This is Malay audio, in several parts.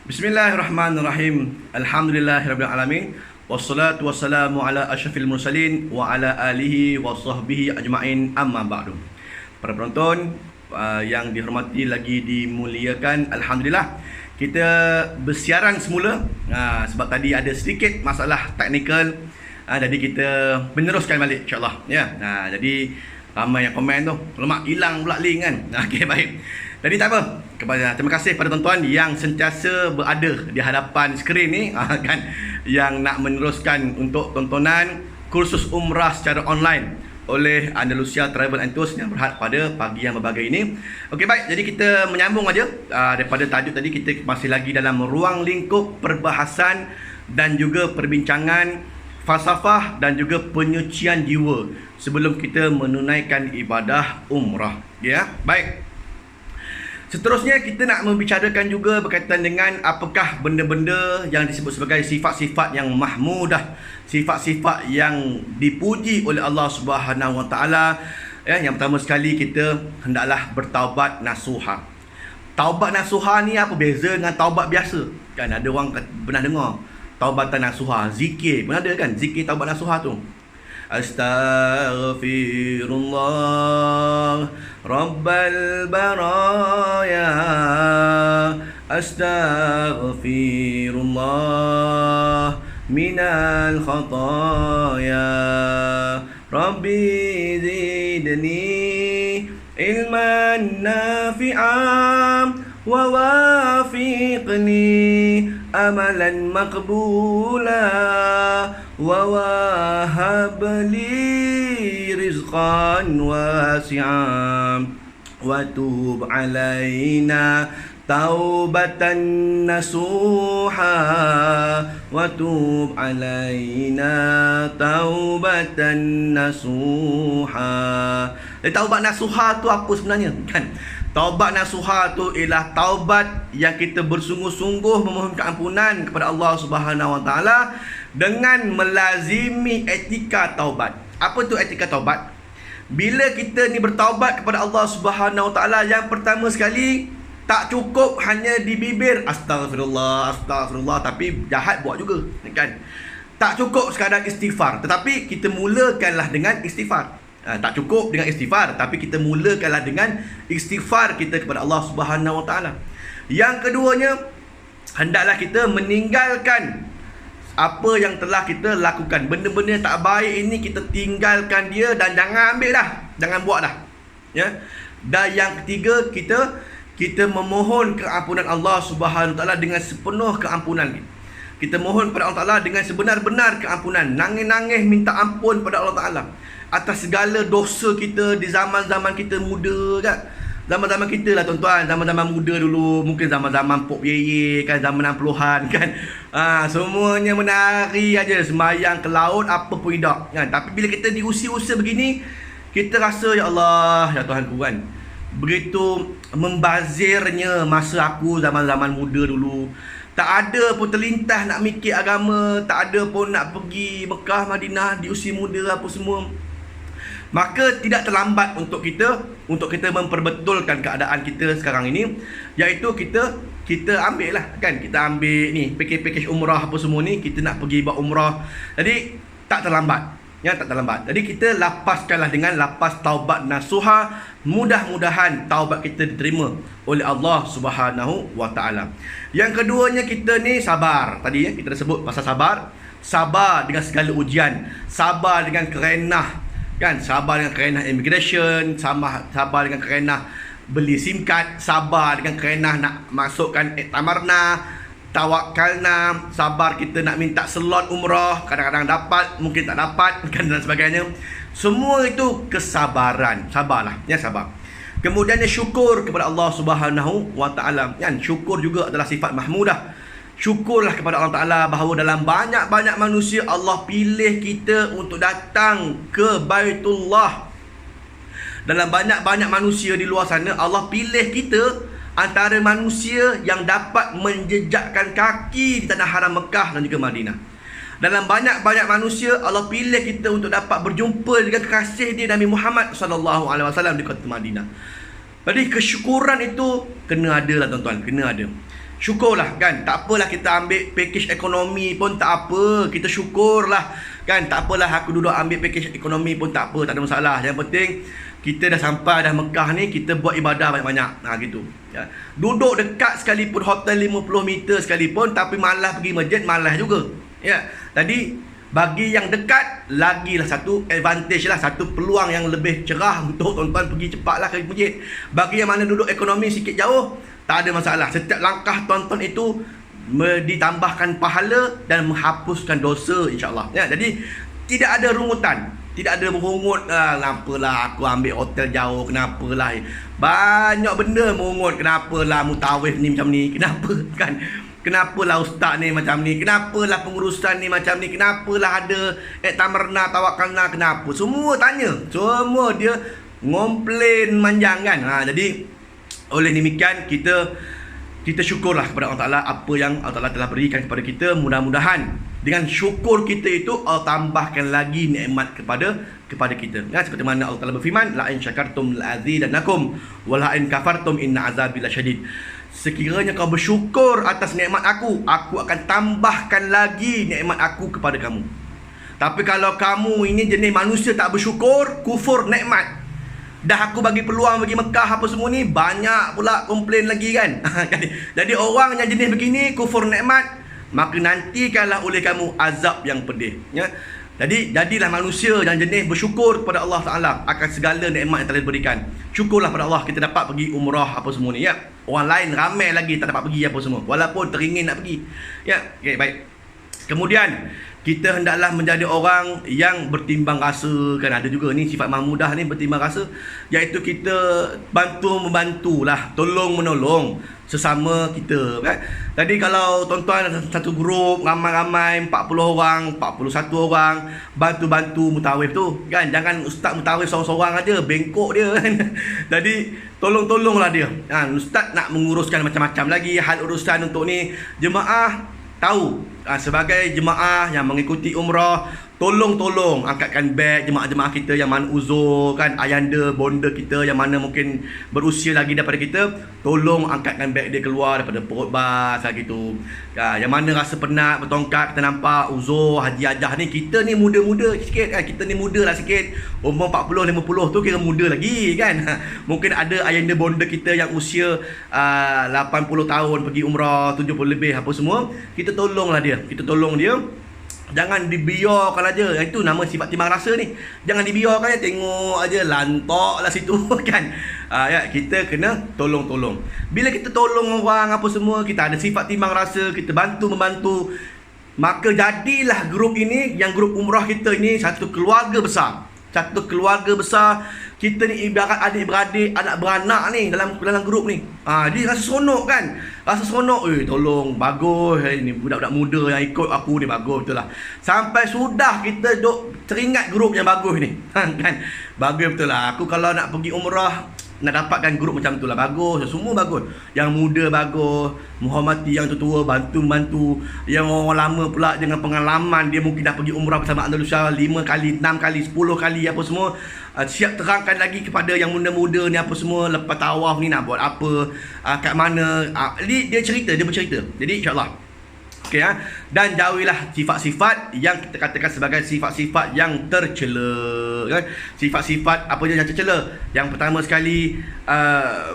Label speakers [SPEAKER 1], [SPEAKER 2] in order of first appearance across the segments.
[SPEAKER 1] Bismillahirrahmanirrahim. Alhamdulillahirabbil alamin. Wassalatu wassalamu ala asyrafil mursalin wa ala alihi wa sahbihi ajma'in, amma ba'du. Para penonton yang dihormati lagi dimuliakan, alhamdulillah kita bersiaran semula sebab tadi ada sedikit masalah teknikal, jadi kita meneruskan balik insya-Allah ya. Jadi ramai yang komen tu, lemak hilang pula link kan. Okey, baik. Jadi tak apa, terima kasih pada tuan-tuan yang sentiasa berada di hadapan skrin ni kan, yang nak meneruskan untuk tontonan kursus umrah secara online oleh Andalusia Travel and Tours yang berhad pada pagi yang berbahagia ini. Okey, baik, jadi kita menyambung aja daripada tajuk tadi. Kita masih lagi dalam ruang lingkup perbahasan dan juga perbincangan falsafah dan juga penyucian jiwa sebelum kita menunaikan ibadah umrah ya. Baik, seterusnya kita nak membicarakan juga berkaitan dengan apakah benda-benda yang disebut sebagai sifat-sifat yang mahmudah, sifat-sifat yang dipuji oleh Allah Subhanahu Wa Taala. Yang pertama sekali, kita hendaklah bertaubat nasuha. Taubat nasuha ni apa beza dengan taubat biasa? Kan ada orang pernah dengar taubatan nasuha, zikir. Pernah ada kan zikir taubat nasuha tu? Astaghfirullah Rabbal baraya, Astaghfirullah minal khataya, Rabbi zidni ilman nafi'am wa wafiqni amalan maqbula wa wahab li rizqan wasi'am wa tub alaina taubatan nasuha wa tub alaina taubatan nasuha. Taubat nasuha tu apa sebenarnya kan? Taubat nasuha tu ialah taubat yang kita bersungguh-sungguh memohon keampunan kepada Allah Subhanahu Wa Taala dengan melazimi etika taubat. Apa tu etika taubat? Bila kita ni bertaubat kepada Allah Subhanahu Wa Taala, yang pertama sekali tak cukup hanya di bibir astagfirullah, astagfirullah, tapi jahat buat juga kan. Tak cukup sekadar istighfar, tetapi kita mulakanlah dengan istighfar. Tak cukup dengan istighfar, tapi kita mulakanlah dengan istighfar kita kepada Allah Subhanahu Wa Taala. Yang keduanya, hendaklah kita meninggalkan apa yang telah kita lakukan. Benda-benda tak baik ini kita tinggalkan dia dan jangan ambil dah, jangan buat dah ya. Dan yang ketiga, kita memohon keampunan Allah Subhanahu Wa Taala dengan sepenuh keampunan. Kita mohon kepada Allah Taala dengan sebenar-benar keampunan, nangis-nangis minta ampun pada Allah Taala atas segala dosa kita di zaman-zaman kita muda kan. Zaman-zaman kita lah tuan-tuan, zaman-zaman muda dulu, mungkin zaman-zaman Pok Yeye kan, zaman 60-an kan. Semuanya menari aja, sembahyang ke laut apa pun tidak kan. Tapi bila kita di usia-usia begini, kita rasa ya Allah, ya Tuhanku kan, begitu membazirnya masa aku zaman-zaman muda dulu. Tak ada pun terlintas nak mikir agama, tak ada pun nak pergi Mekah, Madinah di usia muda apa semua. Maka tidak terlambat untuk kita memperbetulkan keadaan kita sekarang ini, iaitu kita ambil lah kan, kita ambil ni pakej-pakej umrah apa semua ni, kita nak pergi buat umrah. Jadi tak terlambat ya, tak terlambat. Jadi kita lapaskanlah dengan lapas taubat nasuha. Mudah-mudahan taubat kita diterima oleh Allah Subhanahu Wa Taala. Yang keduanya, kita ni sabar. Tadi ya kita dah sebut pasal sabar. Sabar dengan segala ujian, sabar dengan kerenah kan, sabar dengan kerenah immigration, sabar dengan kerenah beli SIM card, sabar dengan kerenah nak masukkan tamarna, tawakalna, sabar kita nak minta slot umrah, kadang-kadang dapat, mungkin tak dapat kan, dan sebagainya. Semua itu kesabaran. Sabarlah ya, sabar. Kemudian syukur kepada Allah Subhanahu Wa Taala kan. Syukur juga adalah sifat mahmudah. Syukurlah kepada Allah Taala bahawa dalam banyak-banyak manusia Allah pilih kita untuk datang ke Baitullah. Dalam banyak-banyak manusia di luar sana, Allah pilih kita antara manusia yang dapat menjejakkan kaki di tanah haram Mekah dan juga Madinah. Dalam banyak-banyak manusia, Allah pilih kita untuk dapat berjumpa dengan kekasih dia Nabi Muhammad SAW di kota Madinah. Jadi kesyukuran itu kena ada lah tuan-tuan, kena ada. syukurlah kan. Tak apalah kita ambil package ekonomi pun tak apa, kita syukurlah kan. Tak apalah aku duduk ambil package ekonomi pun tak apa, tak ada masalah. Yang penting kita dah sampai dah Mekah ni, kita buat ibadah banyak-banyak. Gitu ya. Duduk dekat sekalipun, hotel 50 meter sekalipun, tapi malas pergi masjid, malas juga ya. Jadi bagi yang dekat, lagilah satu advantage lah, satu peluang yang lebih cerah untuk tuan-tuan pergi cepatlah ke masjid. Bagi yang mana duduk ekonomi sikit jauh, tak ada masalah. Setiap langkah tuan-tuan itu ditambahkan pahala dan menghapuskan dosa, insyaAllah ya. Jadi tidak ada rungutan, tidak ada merungut, kenapalah aku ambil hotel jauh, kenapalah. Banyak benda merungut, kenapalah mutawif ni macam ni, kenapa kan? Kenapalah ustaz ni macam ni, kenapalah pengurusan ni macam ni, kenapalah ada tamarna, tawakalna, kenapa? Semua tanya, semua dia ngomplain manjang kan. Jadi oleh demikian kita syukurlah kepada Allah Ta'ala apa yang Allah Ta'ala telah berikan kepada kita. Mudah-mudahan dengan syukur kita itu Allah tambahkan lagi nikmat kepada kita. Seperti mana Allah Ta'ala berfirman, la in syakartum la azidannakum wa la in kafartum inna azabi lasyadid. Sekiranya kau bersyukur atas nikmat aku akan tambahkan lagi nikmat aku kepada kamu. Tapi kalau kamu ini jenis manusia tak bersyukur, kufur nikmat, dah aku bagi peluang bagi Mekah apa semua ni, banyak pula komplain lagi kan. Jadi orang yang jenis begini, kufur nikmat, maka nantikanlah oleh kamu azab yang pedih ya. Jadi jadilah manusia yang jenis bersyukur kepada Allah Ta'ala akan segala nikmat yang telah diberikan. Syukurlah pada Allah kita dapat pergi umrah apa semua ni ya. Orang lain ramai lagi tak dapat pergi apa semua, walaupun teringin nak pergi ya. Okay, baik. Kemudian kita hendaklah menjadi orang yang bertimbang rasa kan. Ada juga ni sifat mahmudah ni, bertimbang rasa, iaitu kita membantulah, tolong menolong sesama kita kan. Jadi kalau tuan-tuan satu grup ramai-ramai 40 orang, 41 orang bantu mutawif tu kan, jangan ustaz mutawif seorang-seorang aja, bengkok dia kan. Jadi tolong-tolonglah dia. Ustaz nak menguruskan macam-macam lagi hal urusan untuk ni. Jemaah tahu sebagai jemaah yang mengikuti umrah, tolong angkatkan beg jemaah-jemaah kita yang mana uzur kan, ayanda bonda kita yang mana mungkin berusia lagi daripada kita, tolong angkatkan beg dia keluar daripada perut bas gitu. Yang mana rasa penat bertongkat, kita nampak uzur haji hajah ni, kita ni muda-muda sikit kan, kita ni muda lah sikit, umur 40-50 tu kira muda lagi kan. Mungkin ada ayanda bonda kita yang usia 80 tahun pergi umrah, 70 lebih apa semua, kita tolonglah dia, kita tolong dia. Jangan dibiarkan aja. Itu nama sifat timbang rasa ni. Jangan dibiarkan aja, tengok aja lantok lah situ kan. Ya, kita kena tolong. Bila kita tolong orang apa semua, kita ada sifat timbang rasa, kita membantu, maka jadilah grup ini, yang grup umrah kita ini satu keluarga besar. Kita ni ibarat adik-beradik, anak beranak ni dalam grup ni. Dia rasa seronok kan. Tolong, bagus ni budak-budak muda yang ikut aku ni, bagus betul lah. Sampai sudah kita duk teringat grup yang bagus ni. Kan? Bagus betul lah. Aku kalau nak pergi umrah, nak dapatkan grup macam tu lah, bagus, semua bagus. Yang muda bagus, menghormati yang tua, bantu. Yang orang lama pula dengan pengalaman, dia mungkin dah pergi umrah bersama Andalusia 5 kali, 6 kali, 10 kali apa semua, siap terangkan lagi kepada yang muda-muda ni apa semua, lepas tawaf ni nak buat apa, kat mana. Dia bercerita. Jadi insyaAllah okey dan jauhilah sifat-sifat yang kita katakan sebagai sifat-sifat yang tercela kan. Sifat-sifat apa yang tercela? Yang pertama sekali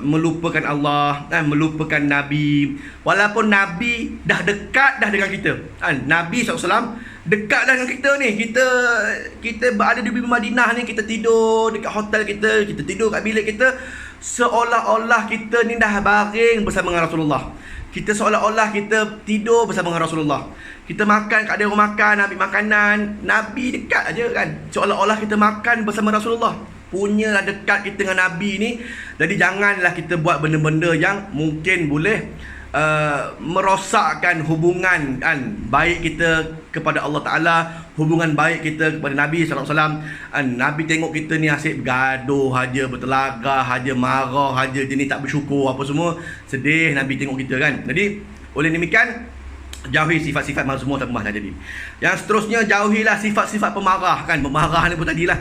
[SPEAKER 1] melupakan Allah, melupakan Nabi. Walaupun Nabi dah dekat dah dengan kita kan. Nabi SAW dekat dah dengan kita ni. Kita berada di Madinah ni, kita tidur dekat hotel kita tidur kat bilik kita, seolah-olah kita ni dah baring bersama dengan Rasulullah. Kita seolah-olah kita tidur bersama dengan Rasulullah. Kita makan kat dia orang makan, ambil makanan, Nabi dekat aja kan. Seolah-olah kita makan bersama Rasulullah. Punyalah dekat kita dengan Nabi ni. Jadi janganlah kita buat benda-benda yang mungkin boleh merosakkan hubungan kan, baik kita kepada Allah Ta'ala, hubungan baik kita kepada Nabi SAW. Nabi tengok kita ni asyik bergaduh haja, bertelagah haja, marah haja, jenis tak bersyukur apa semua, sedih Nabi tengok kita kan. Jadi oleh demikian Jauhi sifat-sifat mazmum tak dah jadi. Yang seterusnya, jauhilah sifat-sifat pemarah kan. Pemarah ni pun tadilah,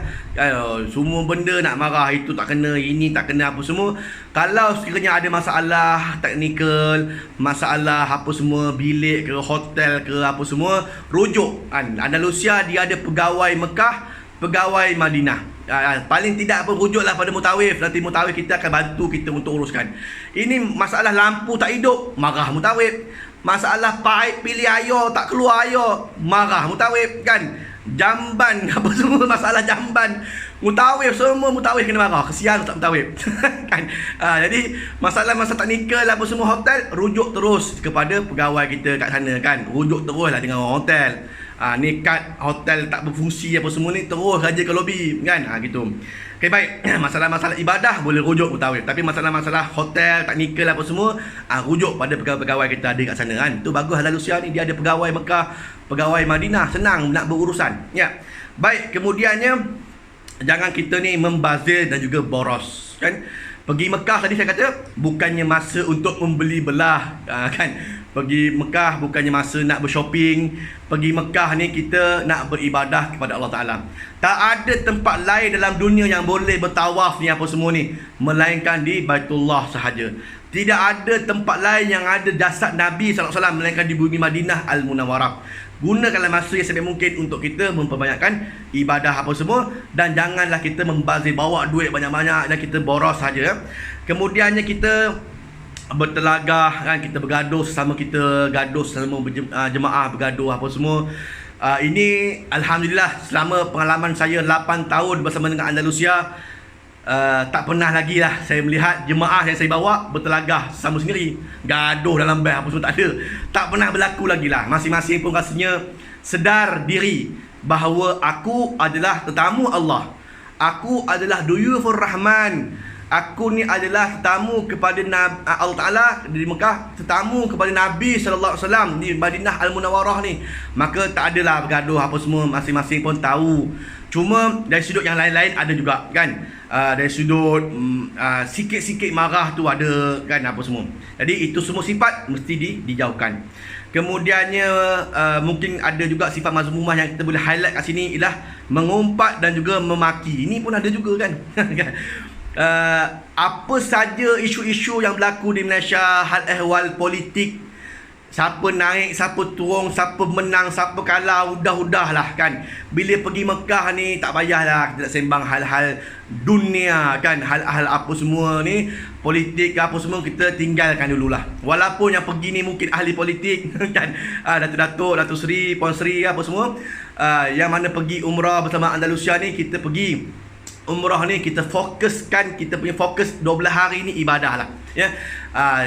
[SPEAKER 1] semua benda nak marah, itu tak kena, ini tak kena, apa semua. Kalau sekiranya ada masalah teknikal, masalah apa semua, bilik ke, hotel ke, apa semua, rujuk kan. Andalusia dia ada pegawai Mekah, pegawai Madinah. Paling tidak pun rujuklah pada mutawif. Nanti mutawif kita akan bantu kita untuk uruskan. Ini masalah lampu tak hidup, marah mutawif. Masalah paip pilih air tak keluar air, marah mutawif kan. Jamban apa semua, masalah jamban, mutawif, semua mutawif kena marah. Kesian tak mutawif kan. Jadi masalah-masalah teknikal apa semua hotel, rujuk terus kepada pegawai kita kat sana kan. Rujuk teruslah dengan orang hotel. Ni kad hotel tak berfungsi apa semua ni, terus saja ke lobi kan. Gitu. Okay, baik. Masalah-masalah ibadah boleh rujuk mutawif, tapi masalah-masalah hotel, teknikal apa semua, rujuk pada pegawai-pegawai kita ada kat sana kan. Tu bagus Andalusia ni, dia ada pegawai Mekah, pegawai Madinah, senang nak berurusan. Ya. Baik, kemudiannya jangan kita ni membazir dan juga boros kan. Pergi Mekah tadi saya kata bukannya masa untuk membeli belah kan. Pergi Mekah bukannya masa nak bershopping. Pergi Mekah ni kita nak beribadah kepada Allah Ta'ala. Tak ada tempat lain dalam dunia yang boleh bertawaf ni apa semua ni, melainkan di Baitullah sahaja. Tidak ada tempat lain yang ada jasad Nabi SAW melainkan di bumi Madinah Al-Munawwarah. Gunakanlah masa yang sebaik mungkin untuk kita memperbanyakkan ibadah apa semua, dan janganlah kita membazir, bawa duit banyak-banyak dan kita boros saja. Kemudiannya kita bertelagah kan, kita bergaduh sesama kita, gaduh sesama jemaah, bergaduh apa semua. Ini alhamdulillah selama pengalaman saya 8 tahun bersama dengan Andalusia, tak pernah lagi lah saya melihat jemaah yang saya bawa bertelagah sama sendiri, gaduh dalam bas apa semua, tak ada. Tak pernah berlaku lagi lah. Masing-masing pun rasanya sedar diri bahawa aku adalah tetamu Allah, aku adalah duyufur Rahman, aku ni adalah tetamu kepada Allah Ta'ala di Mekah, tetamu kepada Nabi SAW di Madinah Al-Munawwarah ni. Maka tak adalah bergaduh apa semua, masing-masing pun tahu. Cuma dari sudut yang lain-lain ada juga kan. Dari sudut sikit-sikit marah tu ada kan, apa semua. Jadi itu semua sifat mesti dijauhkan. Kemudiannya mungkin ada juga sifat mazmumah yang kita boleh highlight kat sini, ialah mengumpat dan juga memaki. Ini pun ada juga kan. Apa saja isu-isu yang berlaku di Malaysia, hal ehwal politik, siapa naik, siapa turun, siapa menang, siapa kalah, udah-udahlah kan. Bila pergi Mekah ni tak payahlah kita nak sembang hal-hal dunia kan, hal-hal apa semua ni, politik apa semua kita tinggalkan dululah. Walaupun yang pergi ni mungkin ahli politik kan, Datuk-Datuk, Datuk Seri, Puan Seri apa semua, yang mana pergi umrah bersama Andalusia ni, kita pergi umrah ni kita fokuskan, kita punya fokus 12 hari ni ibadah lah ya.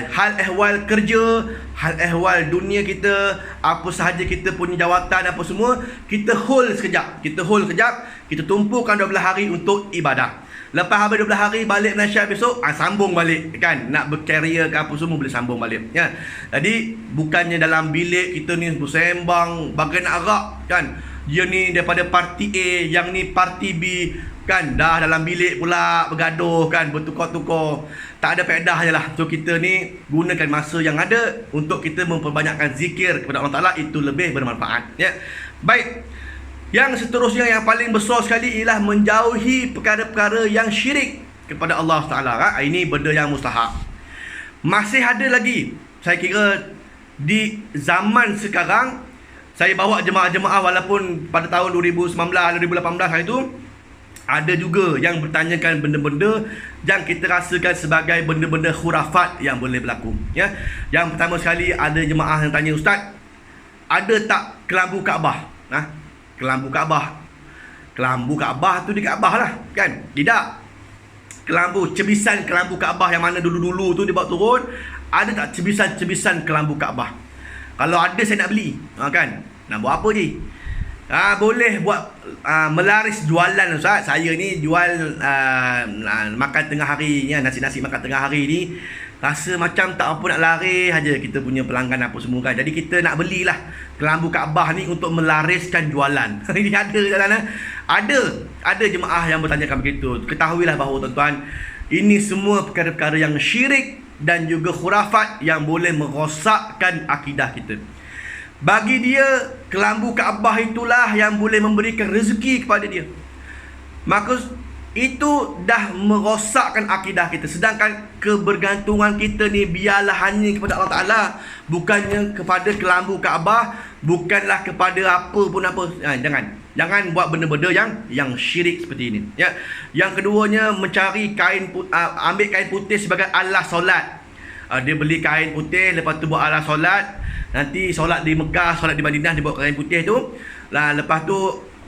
[SPEAKER 1] Hal ehwal kerja, hal ehwal dunia kita, apa sahaja kita punya jawatan apa semua, kita hold sekejap, kita tumpukan 12 hari untuk ibadah. Lepas habis 12 hari balik Malaysia besok, sambung balik kan, nak berkarier ke apa semua boleh sambung balik ya. Jadi bukannya dalam bilik kita ni bersembang bagai nak arak kan, dia ni daripada parti A, yang ni parti B kan, dah dalam bilik pula bergaduh kan, bertukar-tukar, tak ada faedahnya lah. So kita ni gunakan masa yang ada untuk kita memperbanyakkan zikir kepada Allah Ta'ala, itu lebih bermanfaat ya. Baik, yang seterusnya yang paling besar sekali ialah menjauhi perkara-perkara yang syirik kepada Allah Ta'ala. Ini benda yang mustahak. Masih ada lagi, saya kira di zaman sekarang, saya bawa jemaah-jemaah walaupun pada tahun 2019, 2018 hari itu ada juga yang bertanyakan benda-benda yang kita rasakan sebagai benda-benda khurafat yang boleh berlaku ya. Yang pertama sekali, ada jemaah yang tanya, Ustaz, ada tak kelambu Kaabah? Kelambu Kaabah. Kelambu Kaabah tu di Kaabah lah kan? Tidak. Kelambu, cebisan kelambu Kaabah yang mana dulu-dulu tu dia bawa turun, ada tak cebisan-cebisan kelambu Kaabah? Kalau ada saya nak beli kan. Nak buat apa je? Boleh buat melaris jualan Ustaz. Saya ni jual makan tengah hari ya, nasi-nasi makan tengah hari ni. Rasa macam tak apa nak lari saja kita punya pelanggan apa semua kan. Jadi kita nak belilah kelambu Kaabah ni untuk melariskan jualan. Ini ada jalan. Ada jemaah yang bertanyakan begitu. Ketahuilah bahawa tuan-tuan, ini semua perkara-perkara yang syirik dan juga khurafat yang boleh merosakkan akidah kita. Bagi dia, kelambu Kaabah itulah yang boleh memberikan rezeki kepada dia. Maka itu dah merosakkan akidah kita. Sedangkan kebergantungan kita ni biarlah hanya kepada Allah Ta'ala, bukannya kepada kelambu Kaabah, bukanlah kepada apa pun apa. Jangan buat benda-benda yang syirik seperti ini, ya. Yang keduanya, mencari ambil kain putih sebagai alas solat. Dia beli kain putih, lepas tu buat alas solat. Nanti solat di Mekah, solat di Madinah, dia buat kain putih tu. Lepas tu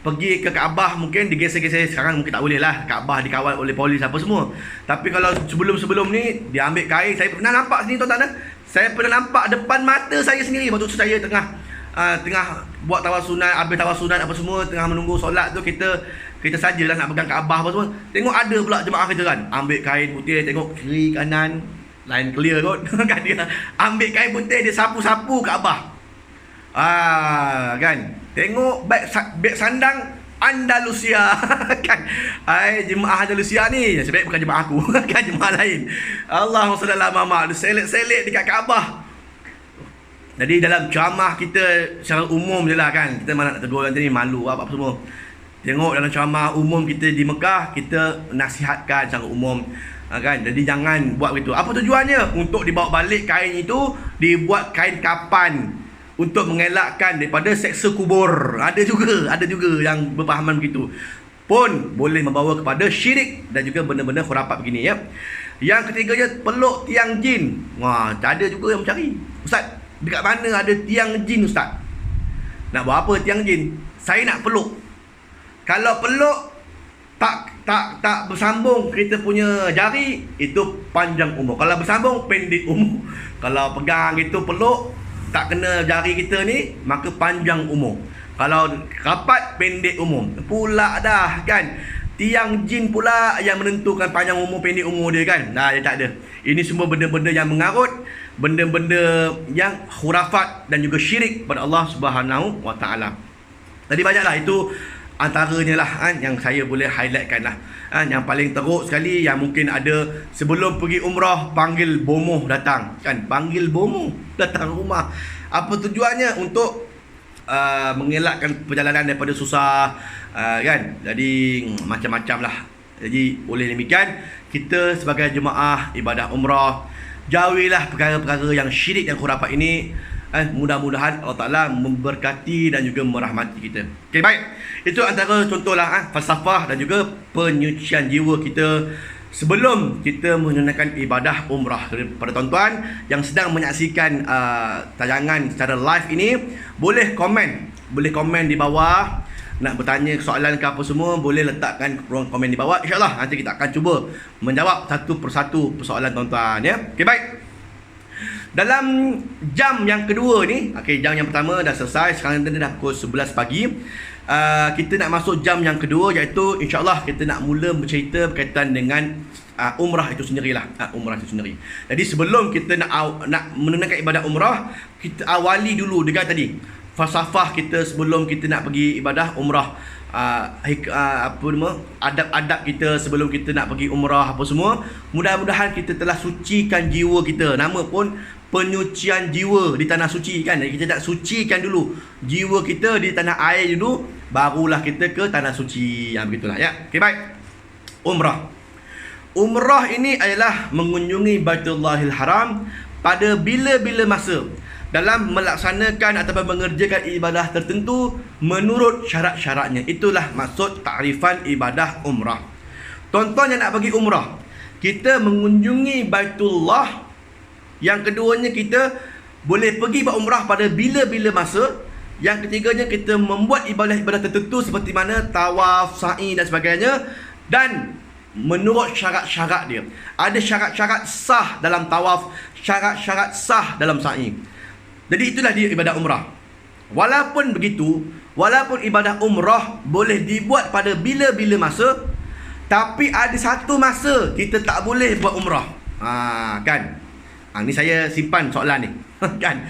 [SPEAKER 1] pergi ke Kaabah, mungkin digeser-geser. Sekarang mungkin tak boleh lah, Kaabah dikawal oleh polis apa semua. Tapi kalau sebelum-sebelum ni, dia ambil kain. Saya pernah nampak sini tuan-tuan. Saya pernah nampak depan mata saya sendiri. Waktu tu saya tengah buat tawasunat, habis tawasunat apa semua, tengah menunggu solat tu, kita sajalah nak pegang Kaabah apa semua. Tengok ada pula jemaah kita kan, ambil kain putih, tengok kiri kanan, line clear kot. Kan dia ambil kain putih, dia sapu-sapu Kaabah. Kan, tengok beg sandang Andalusia. Kan, jemaah Andalusia ni sebenarnya bukan jemaah aku. Kan, jemaah lain. Allahumma salli ala Muhammad, selit-selit dekat Kaabah. Jadi dalam ceramah kita secara umum je lah kan, kita mana nak tegur nanti ni, malu apa semua. Tengok dalam ceramah umum kita di Mekah, kita nasihatkan secara umum, kan. Jadi jangan buat begitu. Apa tujuannya? Untuk dibawa balik kain itu, dibuat kain kapan untuk mengelakkan daripada seksa kubur. Ada juga yang berpahaman begitu. Pun boleh membawa kepada syirik dan juga benda-benda khurafat begini, ya. Yang ketiganya, peluk tiang jin. Ada juga yang mencari. Ustaz, dekat mana ada tiang jin Ustaz? Nak buat apa tiang jin? Saya nak peluk. Kalau peluk tak bersambung kita punya jari, itu panjang umur. Kalau bersambung, pendek umur. Kalau pegang itu peluk, tak kena jari kita ni, maka panjang umur. Kalau rapat, pendek umur. Pula dah kan, tiang jin pula yang menentukan panjang umur pendek umur dia kan. Dia tak ada. Ini semua benda-benda yang mengarut, benda-benda yang khurafat dan juga syirik pada Allah Subhanahu wa taala. Tadi banyaklah, itu antaranya lah yang saya boleh highlightkan lah. Yang paling teruk sekali, yang mungkin ada sebelum pergi umrah, panggil bomoh datang kan, panggil bomoh datang rumah. Apa tujuannya? Untuk mengelakkan perjalanan daripada susah, kan. Jadi macam-macam lah. Jadi oleh demikian, kita sebagai jemaah ibadah umrah, jauhilah perkara-perkara yang syirik dan khurafat ini. Mudah-mudahan Allah Ta'ala memberkati dan juga merahmati kita. Okay, baik. Itu antara contohlah falsafah dan juga penyucian jiwa kita sebelum kita menunaikan ibadah umrah. Kepada tuan-tuan yang sedang menyaksikan tayangan secara live ini, boleh komen di bawah. Nak bertanya soalan ke apa semua, boleh letakkan ruang komen di bawah. InsyaAllah nanti kita akan cuba menjawab satu persatu persoalan tuan-tuan, ya. Okay, baik. Dalam jam yang kedua ni, jam yang pertama dah selesai. Sekarang dah pukul 11 pagi. Kita nak masuk jam yang kedua, iaitu insyaAllah kita nak mula bercerita berkaitan dengan umrah itu sendirilah. Umrah itu sendiri. Jadi sebelum kita nak menunaikan ibadah umrah, kita awali dulu dengan tadi falsafah kita sebelum kita nak pergi ibadah umrah. Adab-adab kita sebelum kita nak pergi umrah apa semua. Mudah-mudahan kita telah sucikan jiwa kita. Nama pun penyucian jiwa di tanah suci kan. Jadi kita nak sucikan dulu jiwa kita di tanah air dulu, barulah kita ke tanah suci. Begitulah, ya. Okey, baik. Umrah ini adalah mengunjungi Baitullahil Haram pada bila-bila masa dalam melaksanakan atau mengerjakan ibadah tertentu menurut syarat-syaratnya. Itulah maksud takrifan ibadah umrah. Tuan-tuan yang nak pergi umrah, kita mengunjungi Baitullah. Yang keduanya, kita boleh pergi buat umrah pada bila-bila masa. Yang ketiganya, kita membuat ibadah-ibadah tertentu seperti mana tawaf, sa'i dan sebagainya, dan menurut syarat-syarat dia. Ada syarat-syarat sah dalam tawaf, syarat-syarat sah dalam sa'i. Jadi itulah dia ibadah umrah. Walaupun begitu, walaupun ibadah umrah boleh dibuat pada bila-bila masa, tapi ada satu masa kita tak boleh buat umrah. Kan? Ni saya simpan soalan ni. Kan?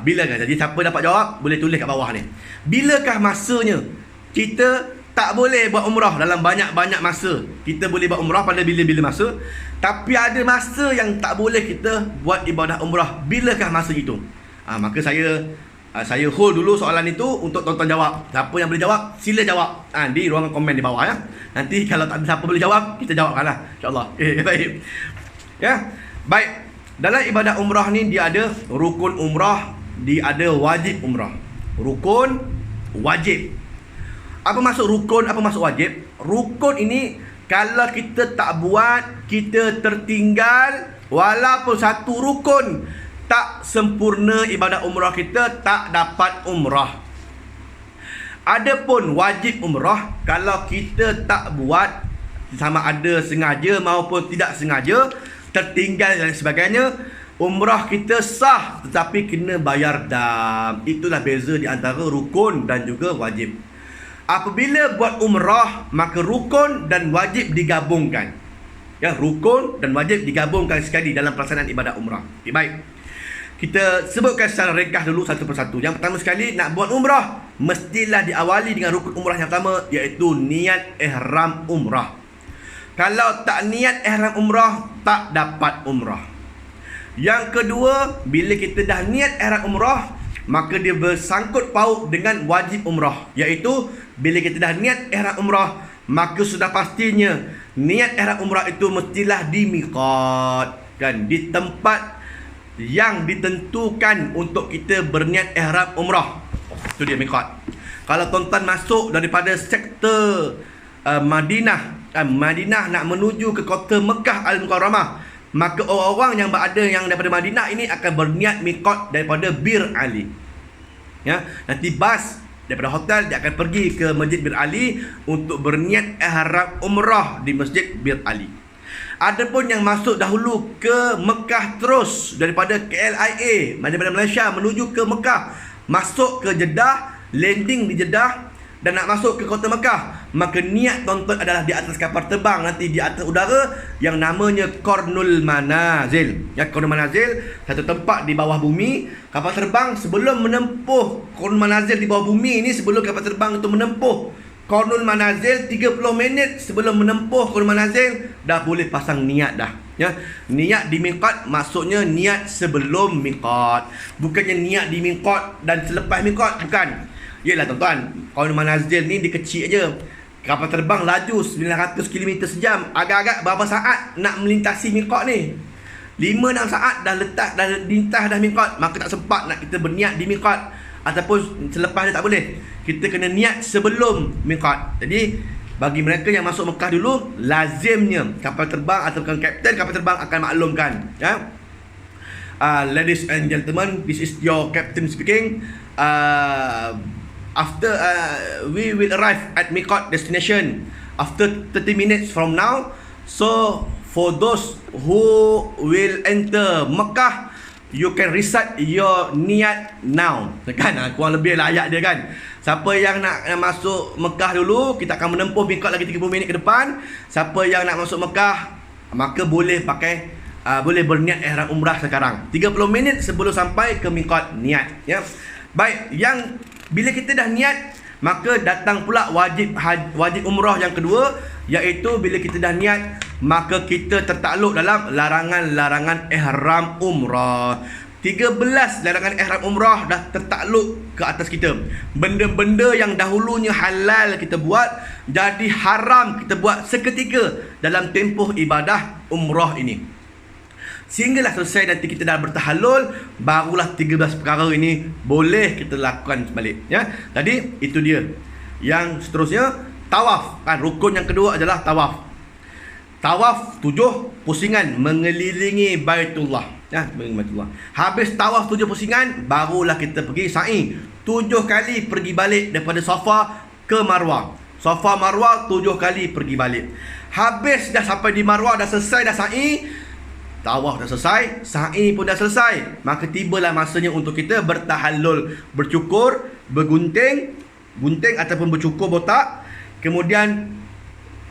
[SPEAKER 1] Bila kan? Jadi siapa dapat jawab, boleh tulis kat bawah ni. Bilakah masanya kita tak boleh buat umrah dalam banyak-banyak masa? Kita boleh buat umrah pada bila-bila masa, tapi ada masa yang tak boleh kita buat ibadah umrah. Bilakah masa itu? Maka saya Saya hold dulu soalan itu untuk tonton jawab. Siapa yang boleh jawab, sila jawab di ruangan komen di bawah ya. Nanti kalau tak ada siapa boleh jawab, kita jawabkanlah insya-Allah. Baik. Ya. Baik. Dalam ibadah umrah ni dia ada rukun umrah, dia ada wajib umrah. Rukun, wajib. Apa maksud rukun, apa maksud wajib? Rukun ini kalau kita tak buat, kita tertinggal walaupun satu rukun, tak sempurna ibadah umrah kita, tak dapat umrah. Adapun wajib umrah, kalau kita tak buat, sama ada sengaja maupun tidak sengaja, tertinggal dan sebagainya, umrah kita sah tetapi kena bayar dam. Itulah beza di antara rukun dan juga wajib. Apabila buat umrah, maka rukun dan wajib digabungkan. Ya, rukun dan wajib digabungkan sekali dalam pelaksanaan ibadah umrah. Okay, baik. Kita sebutkan secara ringkas dulu satu persatu. Yang pertama sekali, nak buat umrah, mestilah diawali dengan rukun umrah yang pertama, iaitu niat ihram umrah. Kalau tak niat ihram umrah, tak dapat umrah. Yang kedua, bila kita dah niat ihram umrah, maka dia bersangkut paut dengan wajib umrah, iaitu bila kita dah niat ihram umrah, maka sudah pastinya niat ihram umrah itu mestilah di miqat, kan, di tempat yang ditentukan untuk kita berniat ihram umrah. Itu dia miqat. Kalau tuan-tuan masuk daripada sektor Madinah nak menuju ke kota Mekah Al-Mukarramah, maka orang-orang yang berada yang daripada Madinah ini akan berniat miqat daripada Bir Ali. Ya, nanti bas daripada hotel dia akan pergi ke Masjid Bir Ali untuk berniat ihram umrah di Masjid Bir Ali. Adapun yang masuk dahulu ke Mekah terus daripada KLIA, daripada Malaysia menuju ke Mekah, masuk ke Jeddah, landing di Jeddah dan nak masuk ke kota Mekah, maka niat tuan-tuan adalah di atas kapal terbang, nanti di atas udara yang namanya Qarnul Manazil. Ya, Qarnul Manazil, satu tempat di bawah bumi. Kapal terbang sebelum menempuh Qarnul Manazil di bawah bumi ini, sebelum kapal terbang itu menempuh Qarnul Manazil, 30 minit sebelum menempuh Qarnul Manazil, dah boleh pasang niat dah. Ya, niat di miqat maksudnya niat sebelum miqat, bukannya niat di miqat dan selepas miqat, bukan. Yalah tuan-tuan, Qarnul Manazil ni dia kecil aja. Kapal terbang laju 900 km sejam. Agak-agak berapa saat nak melintasi miqat ni? 5-6 saat dah letak, dah lintas dah miqat, maka tak sempat nak kita berniat di miqat ataupun selepas dia tak boleh. Kita kena niat sebelum miqat. Jadi bagi mereka yang masuk Mekah dulu, lazimnya kapal terbang ataupun kapten kapal terbang akan maklumkan, ya. Ladies and gentlemen, this is your captain speaking. After we will arrive at miqat destination after 30 minutes from now. So for those who will enter Mekah, you can recite your niat now. Kan, kurang lebih lah ayat dia kan. Siapa yang nak masuk Mekah dulu, kita akan menempuh miqat lagi 30 minit ke depan. Siapa yang nak masuk Mekah, maka boleh pakai boleh berniat ihram umrah sekarang. 30 minit sebelum sampai ke miqat niat, ya. Baik, yang bila kita dah niat, maka datang pula wajib umrah yang kedua, iaitu bila kita dah niat, maka kita tertakluk dalam larangan-larangan ihram umrah. 13 larangan ihram umrah dah tertakluk ke atas kita. Benda-benda yang dahulunya halal kita buat, jadi haram kita buat seketika dalam tempoh ibadah umrah ini. Sehinggalah selesai nanti kita dah bertahallul, barulah 13 perkara ini boleh kita lakukan balik, ya. Tadi itu dia. Yang seterusnya tawaf, kan, rukun yang kedua adalah tawaf. Tawaf 7 pusingan mengelilingi Baitullah, ya, mengelilingi Baitullah. Habis tawaf 7 pusingan, barulah kita pergi sa'i. 7 kali pergi balik daripada Safa ke Marwah. Safa Marwah 7 kali pergi balik. Habis dah sampai di Marwah, dah selesai dah sa'i, tawaf dah selesai, sa'i pun dah selesai, maka tibalah masanya untuk kita bertahallul, bercukur, bergunting ataupun bercukur botak. Kemudian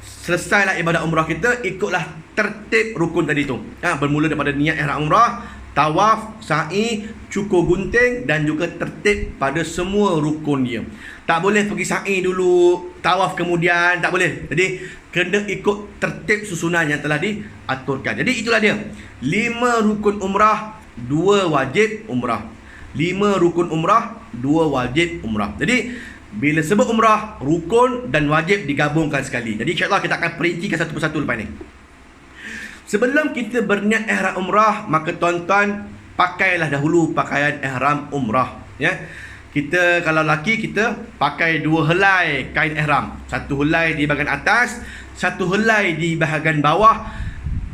[SPEAKER 1] selesailah ibadah umrah kita, ikutlah tertib rukun tadi tu. Bermula daripada niat ihram umrah, tawaf, sa'i, cukur gunting dan juga tertib pada semua rukun dia. Tak boleh pergi sa'i dulu, tawaf kemudian, tak boleh. Jadi kena ikut tertib susunan yang telah diaturkan. Jadi itulah dia, 5 rukun umrah, 2 wajib umrah. 5 rukun umrah, 2 wajib umrah. Jadi bila sebut umrah, rukun dan wajib digabungkan sekali. Jadi insya-Allah kita akan perincikan satu persatu lepas ni. Sebelum kita berniat ihram umrah, maka tuan-tuan pakailah dahulu pakaian ihram umrah, ya. Kita kalau lelaki kita pakai 2 helai kain ihram. Satu helai di bahagian atas, satu helai di bahagian bawah,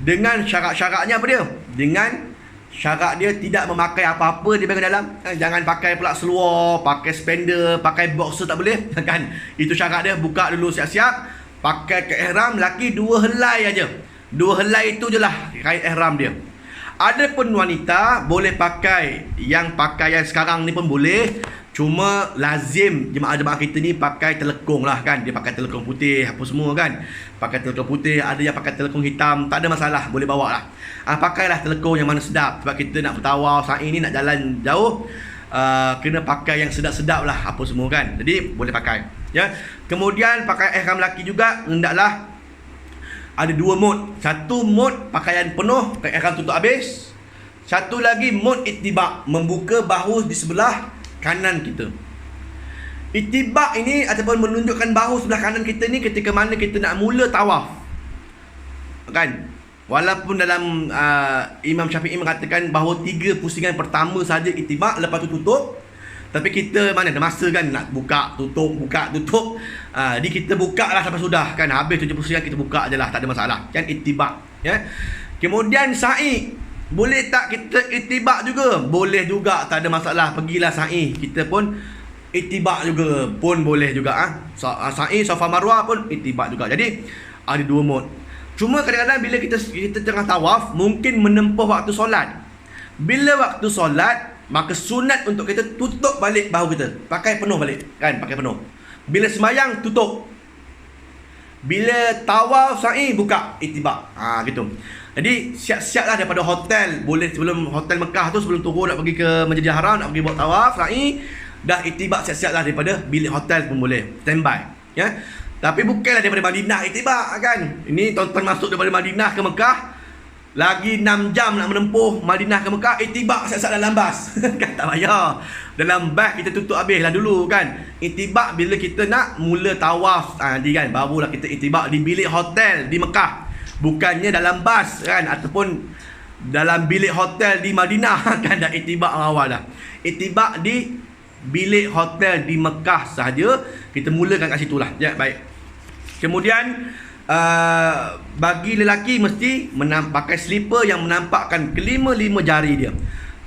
[SPEAKER 1] dengan syarat-syaratnya apa dia? Dengan syarat dia tidak memakai apa-apa di bahagian dalam. Jangan pakai pula seluar, pakai spender, pakai boxer, tak boleh. Kan? Itu syarat dia. Buka dulu siap-siap. Pakai ke ihram lelaki 2 helai aja. 2 helai itu je lah kain ihram dia. Ada pun wanita boleh pakai yang pakaian sekarang ni pun boleh. Cuma lazim jemaah-jemaah kita ni pakai telekung lah kan. Dia pakai telekung putih apa semua kan. Pakai telekung putih, ada yang pakai telekung hitam, tak ada masalah, boleh bawa lah. Pakailah telekung yang mana sedap. Sebab kita nak bertawaf sa'i ni, nak jalan jauh, kena pakai yang sedap-sedap lah apa semua kan. Jadi boleh pakai, ya. Kemudian pakai ihram lelaki juga hendaklah ada 2 mod. Satu mod pakaian penuh, pakai ihram tutup habis. Satu lagi mod ittiba', membuka bahu di sebelah kanan kita. Ittiba' ini ataupun menunjukkan bahu sebelah kanan kita ni ketika mana kita nak mula tawaf, kan. Walaupun dalam Imam Syafi'i mengatakan bahawa 3 pusingan pertama saja ittiba', lepas tu tutup. Tapi kita mana ada masa kan nak buka tutup. Jadi kita buka lah sampai sudah kan. Habis 7 pusingan kita buka je lah, tak ada masalah kan, ittiba', ya. Kemudian sa'i, boleh tak kita ittiba' juga? Boleh juga, tak ada masalah. Pergilah sa'i, kita pun ittiba' juga pun boleh juga. Sa'i, Safa Marwah pun ittiba' juga. Jadi ada 2 mod. Cuma kadang-kadang bila kita tengah tawaf, mungkin menempuh waktu solat. Bila waktu solat, maka sunat untuk kita tutup balik bahu kita, pakai penuh balik kan, pakai penuh. Bila sembahyang tutup. Bila tawaf sa'i buka ittiba'. Gitu. Jadi siap-siaplah daripada hotel. Boleh sebelum hotel Mekah tu, sebelum turun nak pergi ke Masjidil Haram, nak pergi buat tawaf sa'i, dah ittiba' siap-siaplah daripada bilik hotel pun boleh. Standby, ya. Tapi bukanlah daripada Madinah ittiba' kan. Ini tuan-tuan masuk daripada Madinah ke Mekah, lagi 6 jam nak menempuh Madinah ke Mekah, ittiba' siap-siap dalam bas. Kan tak payah. Dalam bas kita tutup habislah dulu kan. Ittiba' bila kita nak mula tawaf, nanti kan barulah kita ittiba' di bilik hotel di Mekah. Bukannya dalam bas kan, ataupun dalam bilik hotel di Madinah kan, dah ittiba' awal dah. Ittiba' di bilik hotel di Mekah sahaja. Kita mulakan kat situlah. Ya, baik. Kemudian bagi lelaki mesti pakai slipper yang menampakkan kelima-lima jari dia.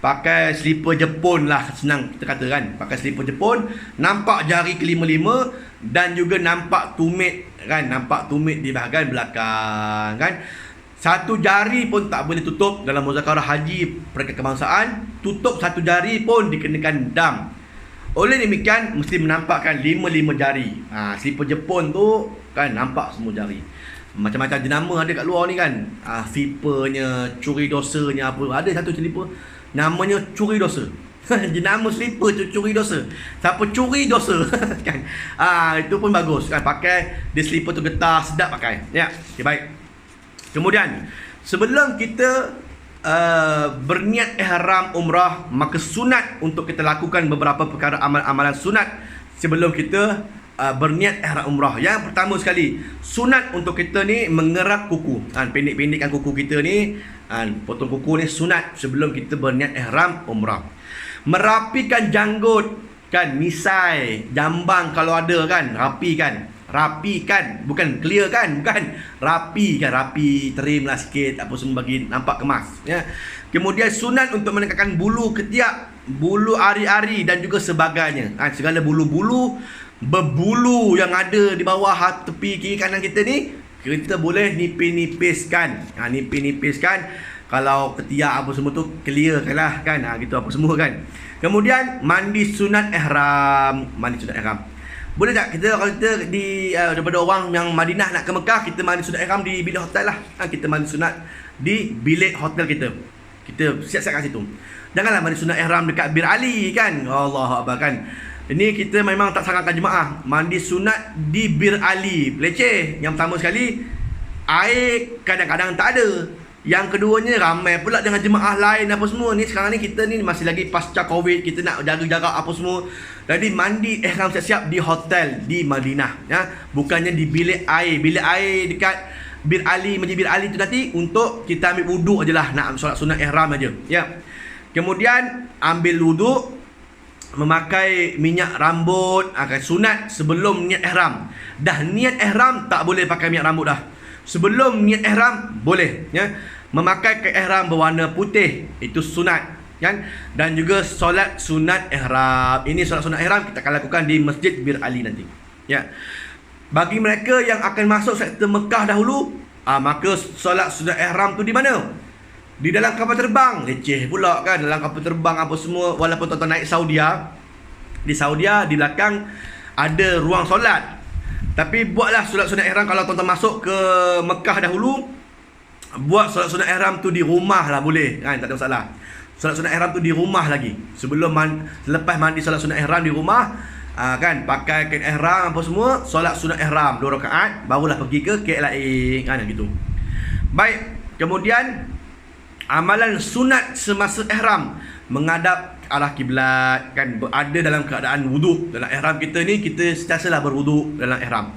[SPEAKER 1] Pakai slipper Jepun lah, senang kita kata kan. Pakai slipper Jepun, nampak jari kelima-lima dan juga nampak tumit kan, nampak tumit di bahagian belakang kan. Satu jari pun tak boleh tutup dalam muzakarah haji perkara kebangsaan. Tutup satu jari pun dikenakan dam. Oleh demikian mesti menampakkan 5 jari. Slipper Jepun tu kan nampak semua jari. Macam-macam jenama ada kat luar ni kan. Vipernya, curi dosanya apa. Ada satu slipper namanya curi dosa. Jenama slipper tu curi dosa. Siapa curi dosa kan. Itu pun bagus kan, pakai dia slipper tu getah, sedap pakai. Ya, okay, baik. Kemudian sebelum kita berniat ihram umrah, maka sunat untuk kita lakukan beberapa perkara amalan sunat sebelum kita berniat ihram umrah. Yang pertama sekali, sunat untuk kita ni mengerat kuku. Pendek-pendekkan kuku kita ni, potong kuku ni sunat sebelum kita berniat ihram umrah. Merapikan janggut kan, misai, jambang kalau ada kan, rapikan, bukan clear kan, bukan, rapi trim lah sikit apa semua bagi nampak kemas, ya. Kemudian sunat untuk menegakkan bulu ketiak, bulu ari-ari dan juga sebagainya. Segala bulu-bulu berbulu yang ada di bawah tepi kiri kanan kita ni, kita boleh nipis-nipiskan. Nipis-nipiskan. Kalau ketiak apa semua tu clearkan lah kan. Gitu apa semua kan. Kemudian mandi sunat ihram. Boleh tak kita kalau kita di daripada orang yang Madinah nak ke Mekah, kita mandi sunat ihram di bilik hotel lah. Kita mandi sunat di bilik hotel kita. Kita siap-siap kat situ. Janganlah mandi sunat ihram dekat Bir Ali kan. Allahuakbar kan. Ini kita memang tak sarankan jemaah mandi sunat di Bir Ali. Leceh. Yang pertama sekali, air kadang-kadang tak ada. Yang keduanya, ramai pula dengan jemaah lain apa semua ni. Sekarang ni kita ni masih lagi pasca Covid, kita nak jaga jarak apa semua. Jadi mandi ihram siap-siap di hotel di Madinah, ya. Bukannya di bilik air. Bilik air dekat Bir Ali, Masjid Bir Ali tu nanti untuk kita ambil wuduk ajalah, nak solat sunat ihram aja, ya. Kemudian ambil wuduk, memakai minyak rambut, akan sunat sebelum niat ihram. Dah niat ihram tak boleh pakai minyak rambut dah. Sebelum niat ihram boleh, ya. Memakai ihram berwarna putih itu sunat, kan? Dan juga solat sunat ihram. Ini solat sunat ihram kita akan lakukan di Masjid Bir Ali nanti, ya. Bagi mereka yang akan masuk sektor Mekah dahulu, maka solat sunat ihram tu di mana? Di dalam kapal terbang. Leceh pula kan, dalam kapal terbang apa semua. Walaupun tuan-tuan naik Saudia, di Saudia di belakang ada ruang solat, tapi buatlah solat sunat ihram. Kalau tuan-tuan masuk ke Mekah dahulu, buat solat sunat ihram tu di rumah lah, boleh kan, tak ada masalah. Solat sunat ihram tu di rumah lagi. Selepas mandi solat sunat ihram di rumah, kan, pakai kain ihram apa semua, solat sunat ihram 2 rakaat, barulah pergi ke KLIA, kan, gitu. Baik, kemudian amalan sunat semasa ihram, menghadap arah kiblat, kan, berada dalam keadaan wuduk. Dalam ihram kita ni, kita sentiasalah berwuduk dalam ihram.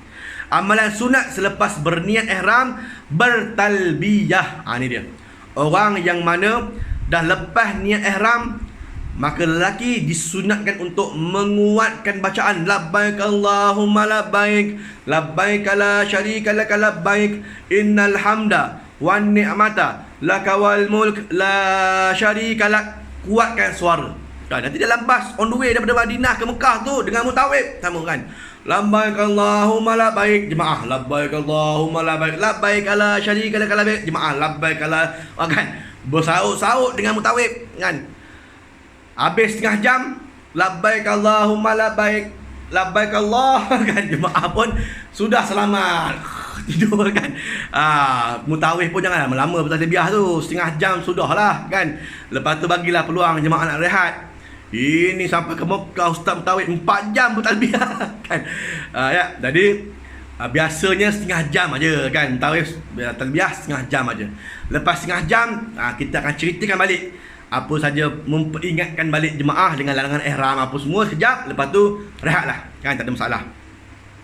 [SPEAKER 1] Amalan sunat selepas berniat ihram, bertalbiyah. Ni dia. Orang yang mana dah lepas niat ihram, maka lelaki disunatkan untuk menguatkan bacaan labbaik Allahumma labbaik, labbaik la syarika lak labbaik, innal hamda wan ni'mata laka wal mulk la syarika lak. Kuatkan suara. Nanti dalam bas on the way daripada Madinah ke Mekah tu dengan mutawib sama kan. Labbaik Allahumma labbaik, jemaah labbaik Allahumma labbaik, labbaik la syarika lak labbaik, jemaah labbaik la, kan, bersaut-saut dengan mutawib, kan. Habis setengah jam, labbaik Allahumma labbaik, labbaik Allah, kan, jemaah pun sudah selamat tidur, kan. Mutawif pun janganlah melama bertalbiyah tu, setengah jam sudahlah, kan. Lepas tu bagilah peluang jemaah nak rehat. Ini sampai ke Mekah ustaz mutawif 4 jam bertalbiyah, kan. Ya, jadi biasanya setengah jam aja, kan, mutawif talbiyah setengah jam aja. Lepas setengah jam, kita akan ceritakan balik apa saja, memperingatkan balik jemaah dengan larangan ihram apa semua sekejap, lepas tu rehatlah, kan, tak ada masalah.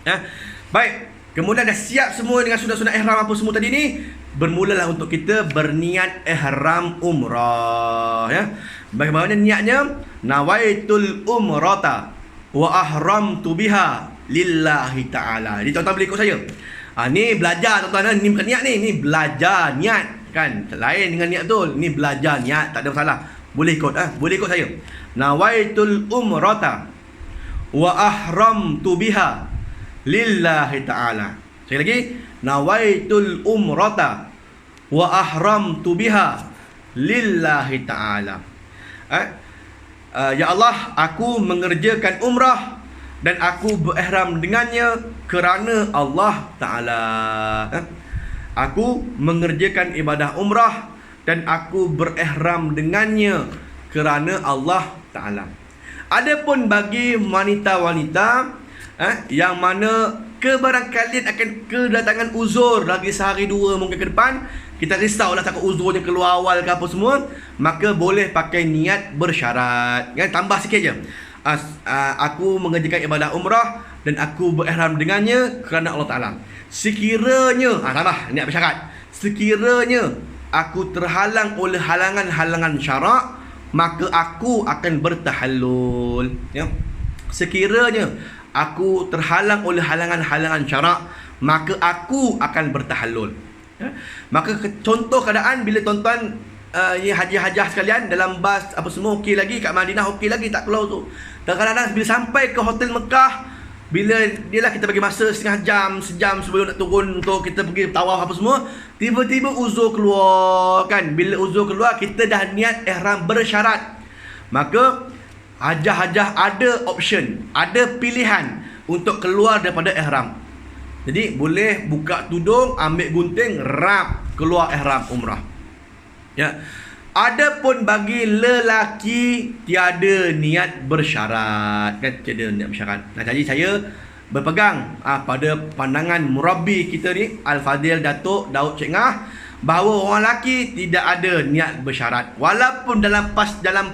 [SPEAKER 1] Ya. Baik, kemudian dah siap semua dengan sunat-sunat ihram apa semua tadi ni, bermulalah untuk kita berniat ihram umrah, ya. Bagaimana niatnya? Nawaitul umrata wa ahramtu biha lillahi ta'ala. Jadi tuan-tuan boleh ikut saya. Ni belajar tuan-tuan, ni bukan niat ni belajar niat, kan. Lain dengan niat tu, ni belajar niat, tak ada masalah. Boleh ikut, boleh ikut saya. Nawaitul umrata wa ahramtu biha lillahi ta'ala. Sekali lagi, nawaitul umrata wa ahramtu biha lillahi ta'ala. Ya Allah, aku mengerjakan umrah dan aku berihram dengannya kerana Allah Ta'ala. Aku mengerjakan ibadah umrah dan aku berihram dengannya kerana Allah Ta'ala. Adapun bagi wanita-wanita yang mana kebarangkalian akan kedatangan uzur lagi sehari dua mungkin ke depan, kita risaulah takut uzurnya keluar awal ke apa semua, maka boleh pakai niat bersyarat, kan, tambah sikit je. Aku mengerjakan ibadah umrah dan aku berihram dengannya kerana Allah Ta'ala. Sekiranya, tambah niat bersyarat, sekiranya aku terhalang oleh halangan-halangan syarak, maka aku akan bertahallul, ya. Sekiranya aku terhalang oleh halangan-halangan syarak, maka aku akan bertahallul, ya. Maka contoh keadaan bila tuan-tuan haji-hajah sekalian dalam bas apa semua okey lagi, kat Madinah okey lagi, tak keluar tu. Dan kadang-kadang bila sampai ke hotel Mekah, bila dia kita bagi masa setengah jam, sejam sebelum nak turun untuk kita pergi tawaf apa semua, tiba-tiba uzur keluar, kan. Bila uzur keluar, kita dah niat ihram bersyarat, maka hajah-hajah ada option, ada pilihan untuk keluar daripada ihram. Jadi boleh buka tudung, ambil gunting, rap, keluar ihram umrah, ya. Adapun bagi lelaki tiada niat bersyarat, kan, tiada niat bersyarat. Nah, jadi saya berpegang pada pandangan murabbi kita ni, Al-Fadil Datuk Daud Cik Ngah, bahawa orang lelaki tidak ada niat bersyarat. Walaupun dalam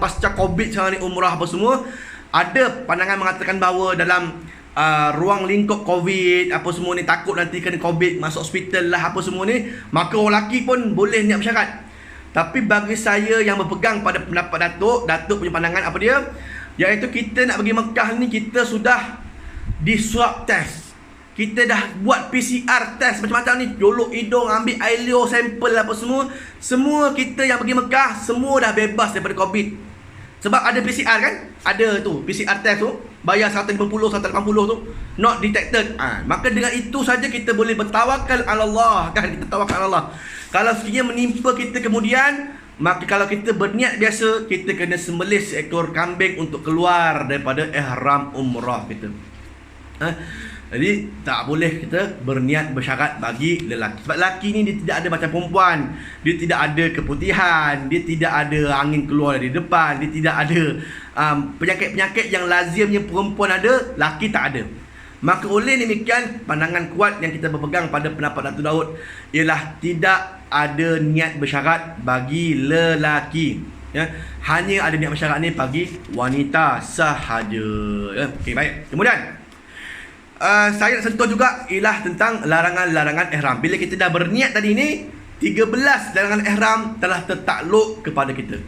[SPEAKER 1] pasca Covid sekarang ni, umrah apa semua, ada pandangan mengatakan bahawa dalam ruang lingkup Covid apa semua ni, takut nanti kena Covid, masuk hospital lah apa semua ni, maka orang lelaki pun boleh niat bersyarat. Tapi bagi saya yang berpegang pada pendapat Datuk punya pandangan apa dia, iaitu kita nak pergi Mekah ni, kita sudah di swab test, kita dah buat PCR test macam-macam ni, jolok hidung, ambil air liur, sampel apa semua kita yang pergi Mekah semua dah bebas daripada Covid. Sebab ada PCR kan, ada tu PCR test tu, bayar 150 180 tu, not detected. Maka dengan itu saja kita boleh bertawakal ala Allah kan, kita tawakal ala Allah. Kalau sekiranya menimpa kita kemudian, maka kalau kita berniat biasa, kita kena sembelih seekor kambing untuk keluar daripada ihram umrah kita. Jadi tak boleh kita berniat bersyarat bagi lelaki. Sebab lelaki ni dia tidak ada macam perempuan, dia tidak ada keputihan, dia tidak ada angin keluar dari depan, dia tidak ada penyakit-penyakit yang lazimnya perempuan ada, lelaki tak ada. Maka oleh demikian, pandangan kuat yang kita berpegang pada pendapat Datuk Daud ialah tidak ada niat bersyarat bagi lelaki, ya. Hanya ada niat bersyarat ni bagi wanita sahaja, ya. Okey, baik. Kemudian saya nak sentuh juga ialah tentang larangan-larangan ihram. Bila kita dah berniat tadi ni, 13 larangan ihram telah tertakluk kepada kita.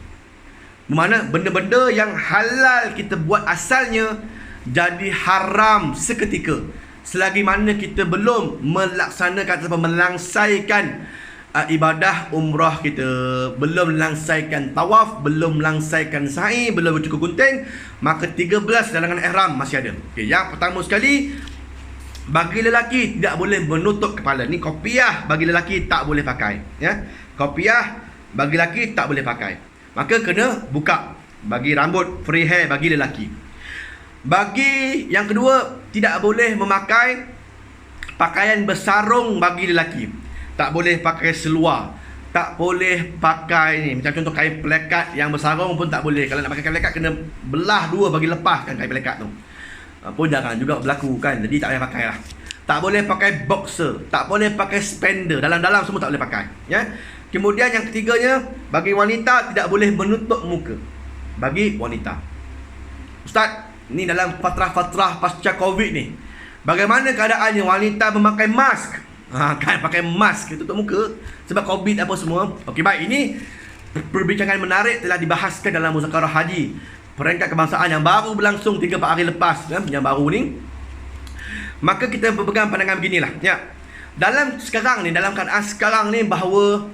[SPEAKER 1] Bermakna benda-benda yang halal kita buat asalnya jadi haram seketika, selagi mana kita belum melaksanakan atau melangsaikan ibadah umrah kita, belum melangsaikan tawaf, belum melangsaikan sa'i, belum bercukur gunting, maka 13 larangan ihram masih ada. Okay, yang pertama sekali, bagi lelaki tidak boleh menutup kepala. Ni kopiah bagi lelaki tak boleh pakai, ya. Kopiah bagi lelaki tak boleh pakai. Maka kena buka. Bagi rambut, free hair bagi lelaki. Bagi yang kedua, tidak boleh memakai pakaian bersarung bagi lelaki. Tak boleh pakai seluar, tak boleh pakai ni, macam contoh kain pelekat yang bersarung pun tak boleh. Kalau nak pakai kain pelekat, kena belah dua bagi lepaskan kain pelekat tu. Pun jangan juga berlaku kan, jadi tak payah pakai lah. Tak boleh pakai boxer, tak boleh pakai spender, dalam-dalam semua tak boleh pakai, ya. Kemudian yang ketiganya, bagi wanita tidak boleh menutup muka. Bagi wanita, Ustaz, ni dalam fatrah-fatrah pasca Covid ni, bagaimana keadaannya wanita memakai mask? Kan pakai mask tutup muka sebab Covid apa semua. Okey, baik, ini perbincangan menarik telah dibahaskan dalam muzakarah haji peringkat kebangsaan yang baru berlangsung 3-4 hari lepas, kan, yang baru ni. Maka kita berpegang pandangan beginilah, ya. Dalam sekarang ni, dalam keadaan sekarang ni, bahawa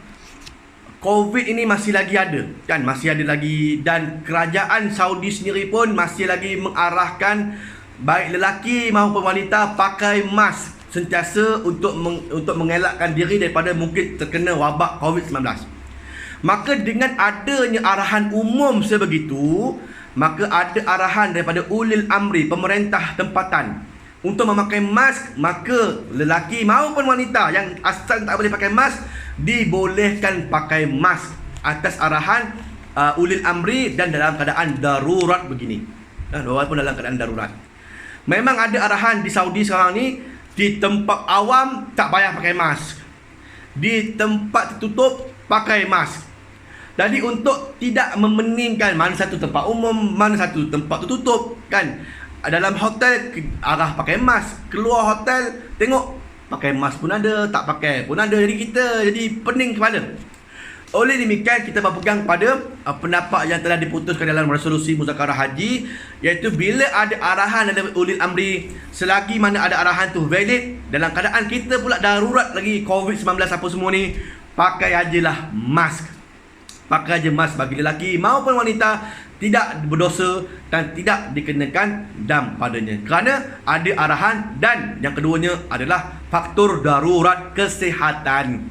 [SPEAKER 1] Covid ini masih lagi ada, kan, masih ada lagi, dan kerajaan Saudi sendiri pun masih lagi mengarahkan baik lelaki maupun wanita pakai mask sentiasa untuk mengelakkan diri daripada mungkin terkena wabak Covid-19. Maka dengan adanya arahan umum sebegitu, maka ada arahan daripada ulil amri, pemerintah tempatan, untuk memakai mask. Maka lelaki maupun wanita yang asal tak boleh pakai mask dibolehkan pakai mask atas arahan ulil amri dan dalam keadaan darurat begini. Walaupun dalam keadaan darurat, memang ada arahan di Saudi sekarang ni, di tempat awam tak payah pakai mask, di tempat tertutup pakai mask. Jadi untuk tidak memeningkan mana satu tempat umum, mana satu tempat tertutup, kan, dalam hotel arah pakai mask, keluar hotel tengok pakai mask pun ada, tak pakai pun ada. Jadi kita jadi pening kepala. Oleh demikian, kita berpegang pada pendapat yang telah diputuskan dalam resolusi muzakarah haji, iaitu bila ada arahan dari ulil amri, selagi mana ada arahan tu valid, dalam keadaan kita pula darurat lagi Covid-19 apa semua ni, pakai ajalah mask. Pakai aja mask bagi lelaki maupun wanita, tidak berdosa dan tidak dikenakan dam padanya, kerana ada arahan. Dan yang keduanya adalah faktor darurat kesihatan.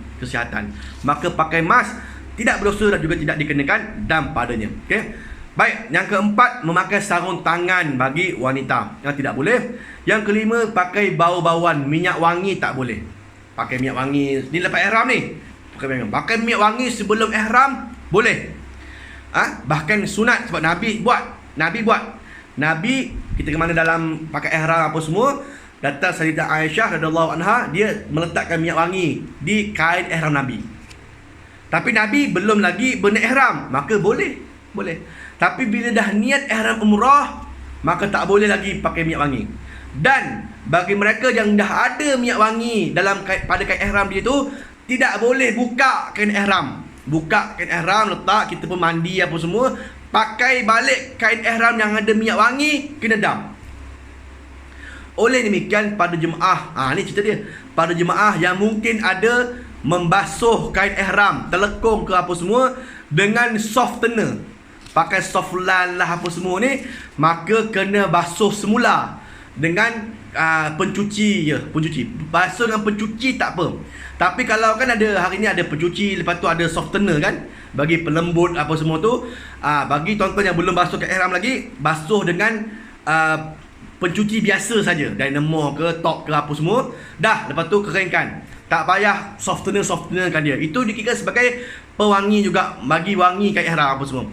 [SPEAKER 1] Maka pakai mask tidak berdosa dan juga tidak dikenakan dam padanya. Okey. Baik, yang keempat, memakai sarung tangan bagi wanita, yang tidak boleh. Yang kelima, pakai bau-bauan, minyak wangi tak boleh. Pakai minyak wangi ni lepas ihram ni. Pakai minyak wangi sebelum ihram boleh. Bahkan sunat, sebab Nabi buat. Nabi kita ke mana dalam pakai ihram apa semua, datang Sayyidah Aisyah radhiyallahu anha, dia meletakkan minyak wangi di kain ihram Nabi. Tapi Nabi belum lagi berniat ihram, maka boleh. Tapi bila dah niat ihram umrah, maka tak boleh lagi pakai minyak wangi. Dan bagi mereka yang dah ada minyak wangi pada kain ihram dia tu, tidak boleh buka kain ihram. Buka kain ihram, letak, kita pun mandi apa semua, pakai balik kain ihram yang ada minyak wangi, kena dam. Oleh demikian pada jemaah, ni cerita dia. Pada jemaah yang mungkin ada membasuh kain ihram, telekung ke apa semua dengan softener, pakai softlan lah apa semua ni, maka kena basuh semula dengan pencuci je, basuh dengan pencuci tak apa. Tapi kalau kan ada hari ni ada pencuci, lepas tu ada softener kan, bagi pelembut apa semua tu, bagi tuan-tuan yang belum basuh kain ihram lagi, basuh dengan pencuci biasa saja, Dynamo ke top ke apa semua, dah lepas tu keringkan. Tak payah softener-softenerkan dia. Itu dikira sebagai pewangi juga, bagi wangi kain ihram apa semua.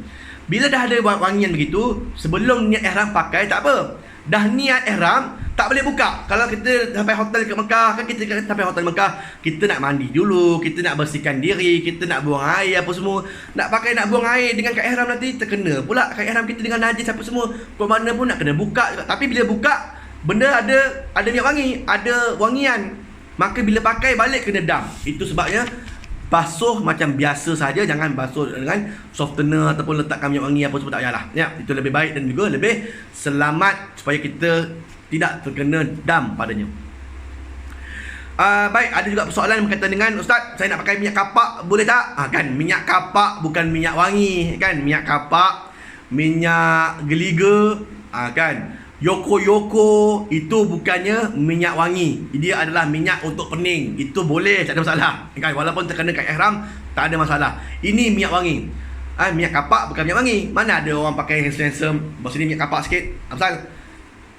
[SPEAKER 1] Bila dah ada wangian begitu, sebelum niat ihram pakai tak apa. Dah niat ihram, tak boleh buka. Kalau kita sampai hotel kat Mekah, kan kita sampai hotel Mekah, kita nak mandi dulu, kita nak bersihkan diri, kita nak buang air apa semua. Nak buang air dengan kain ihram, nanti terkena pula kain ihram kita dengan najis apa semua. Ke mana pun nak kena buka. Tapi bila buka, benda ada minyak wangi, ada wangian, maka bila pakai balik kena dam. Itu sebabnya basuh macam biasa saja, jangan basuh dengan softener ataupun letakkan minyak wangi apa semua, tak payahlah. Ya, itu lebih baik dan juga lebih selamat supaya kita tidak terkena dam padanya. Baik, ada juga persoalan berkaitan dengan, Ustaz, saya nak pakai minyak kapak, boleh tak? Kan minyak kapak bukan minyak wangi kan, minyak kapak, minyak geliga, kan, Yoko itu bukannya minyak wangi. Dia adalah minyak untuk pening. Itu boleh, tak ada masalah. Kan, walaupun terkena kat ihram, tak ada masalah. Ini minyak wangi. Minyak kapak bukan minyak wangi. Mana ada orang pakai hand sanitizer, bos ni minyak kapak sikit. Pasal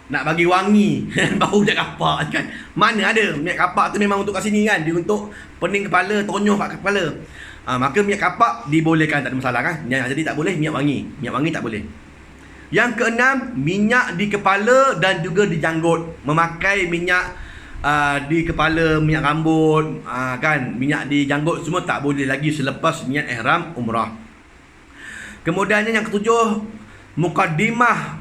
[SPEAKER 1] nak bagi wangi bau minyak kapak kan. Mana ada? Minyak kapak tu memang untuk kat sini kan. Dia untuk pening kepala, tonyoh kat kepala. Maka minyak kapak dibolehkan, tak ada masalah kan. Jadi tak boleh minyak wangi. Minyak wangi tak boleh. Yang keenam, minyak di kepala dan juga di janggut. Memakai minyak di kepala, minyak rambut, kan, minyak di janggut semua tak boleh lagi selepas niat ihram umrah. Kemudiannya yang ketujuh, mukaddimah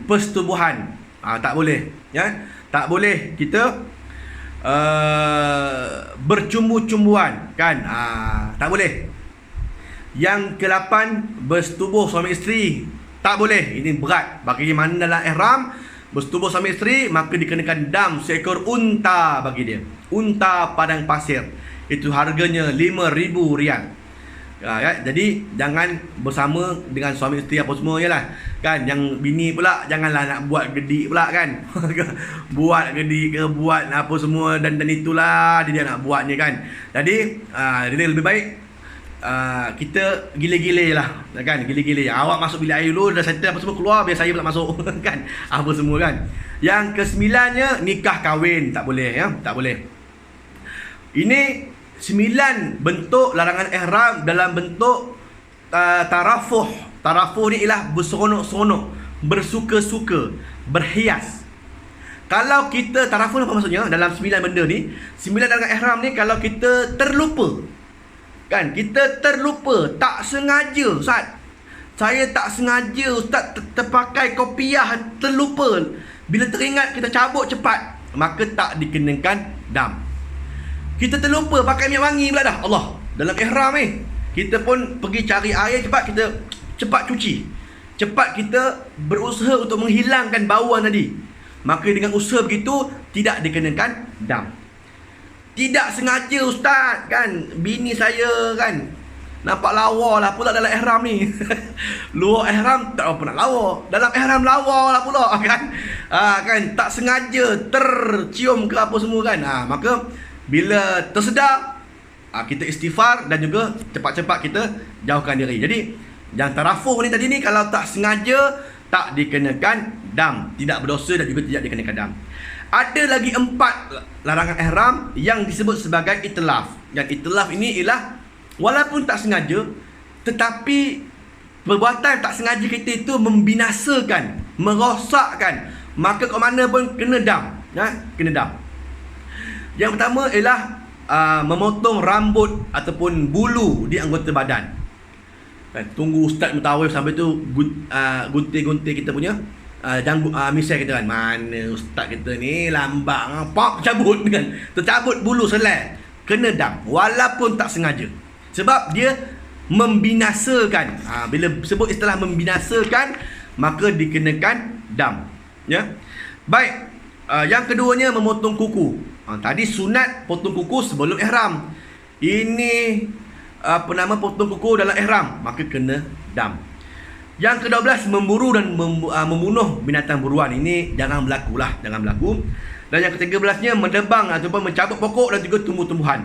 [SPEAKER 1] persetubuhan. Tak boleh, ya. Tak boleh kita bercumbu-cumbuan, kan. Tak boleh. Yang ke-8, bersetubuh suami isteri. Tak boleh, ini berat. Bagi mana dalam ihram bersetubuh suami isteri, maka dikenakan dam seekor unta bagi dia. Unta padang pasir. Itu harganya RM5,000. Ya, jadi jangan bersama dengan suami isteri apa semua je lah. Kan, yang bini pula janganlah nak buat gedik pula kan. Buat gedik ke, buat apa semua dan itulah dia nak buat ni kan. Jadi dia lebih baik kita gile-gile lah kan, gile-gile. Awak masuk bilik air dulu, dah settle apa semua, keluar biar saya pula masuk kan, apa semua kan. Yang ke-9-nya, nikah kahwin tak boleh, ya, tak boleh. Ini 9 bentuk larangan ihram dalam bentuk tarafuh. Tarafuh ni ialah berseronok-seronok, bersuka-suka, berhias. Kalau kita tarafuh apa maksudnya dalam 9 benda ni, 9 larangan ihram ni, kalau kita terlupa, kan, kita terlupa, tak sengaja, Ustaz, saya tak sengaja, Ustaz, terpakai kopiah, terlupa. Bila teringat, kita cabut cepat, maka tak dikenakan dam. Kita terlupa pakai minyak wangi pula dah, Allah, dalam ihram ni, kita pun pergi cari air cepat, kita cepat cuci, cepat kita berusaha untuk menghilangkan bauan tadi, maka dengan usaha begitu tidak dikenakan dam. Tidak sengaja, Ustaz, kan, bini saya kan nampak lawa lah pula dalam ihram ni. Luar ihram tak apa nak lawa, dalam ihram lawa lah pula kan. Kan, tak sengaja tercium ke apa semua kan. Maka bila tersedar, kita istighfar dan juga cepat-cepat kita jauhkan diri. Jadi yang tarafuh ni tadi ni, kalau tak sengaja tak dikenakan dam, tidak berdosa dan juga tidak dikenakan dam. Ada lagi 4 larangan ihram yang disebut sebagai itlaf. Yang itlaf ini ialah walaupun tak sengaja, tetapi perbuatan tak sengaja kita itu membinasakan, merosakkan, maka ke mana pun kena dam, kena dam. Yang pertama ialah memotong rambut ataupun bulu di anggota badan. Kan, tunggu ustaz mutawif sampai tu gunting-gunting kita punya misai kita kan. Mana ustaz kita ni lambat, pop cabut kan. Tercabut bulu selai, kena dam walaupun tak sengaja. Sebab dia membinasakan. Bila sebut istilah membinasakan, maka dikenakan dam. Ya. Baik. Yang keduanya memotong kuku. Tadi sunat potong kuku sebelum ihram. Ini potong kuku dalam ihram, maka kena dam. Yang ke-12 memburu dan membunuh binatang buruan. Ini jangan berlaku lah, jangan berlaku. Dan yang ke-13-nya mendebang ataupun mencabut pokok dan juga tumbuh-tumbuhan.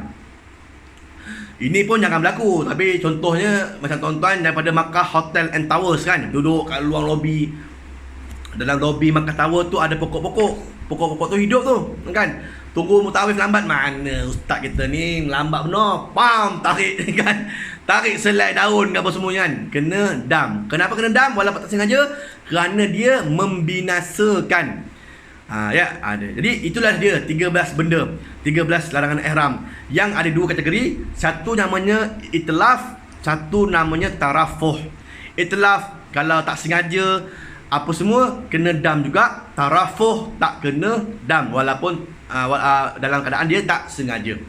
[SPEAKER 1] Ini pun jangan berlaku. Tapi contohnya macam tuan-tuan daripada Makkah Hotel and Towers kan, duduk kat luar lobi. Dalam lobi Makkah Tower tu ada pokok-pokok. Pokok-pokok tu hidup tu kan. Tunggu mutawif lambat, mana ustaz kita ni lambat benar. Pam, tarik kan. Tarik selai daun apa semua kan. Kena dam. Kenapa kena dam walaupun tak sengaja? Kerana dia membinasakan. Ya, ada. Jadi itulah dia 13 benda, 13 larangan ihram yang ada dua kategori. Satu namanya itlaf, satu namanya tarafuh. Itlaf kalau tak sengaja apa semua kena dam juga. Tarafuh tak kena dam walaupun dalam keadaan dia tak sengaja.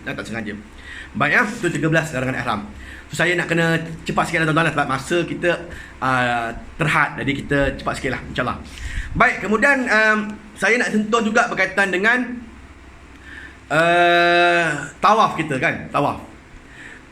[SPEAKER 1] Baik ya, itu 13 larangan ihram. So, saya nak kena cepat sikit tuan-tuan sebab masa kita terhad. Jadi kita cepat sikit lah, insyaAllah. Baik, kemudian saya nak sentuh juga berkaitan dengan tawaf kita kan. Tawaf.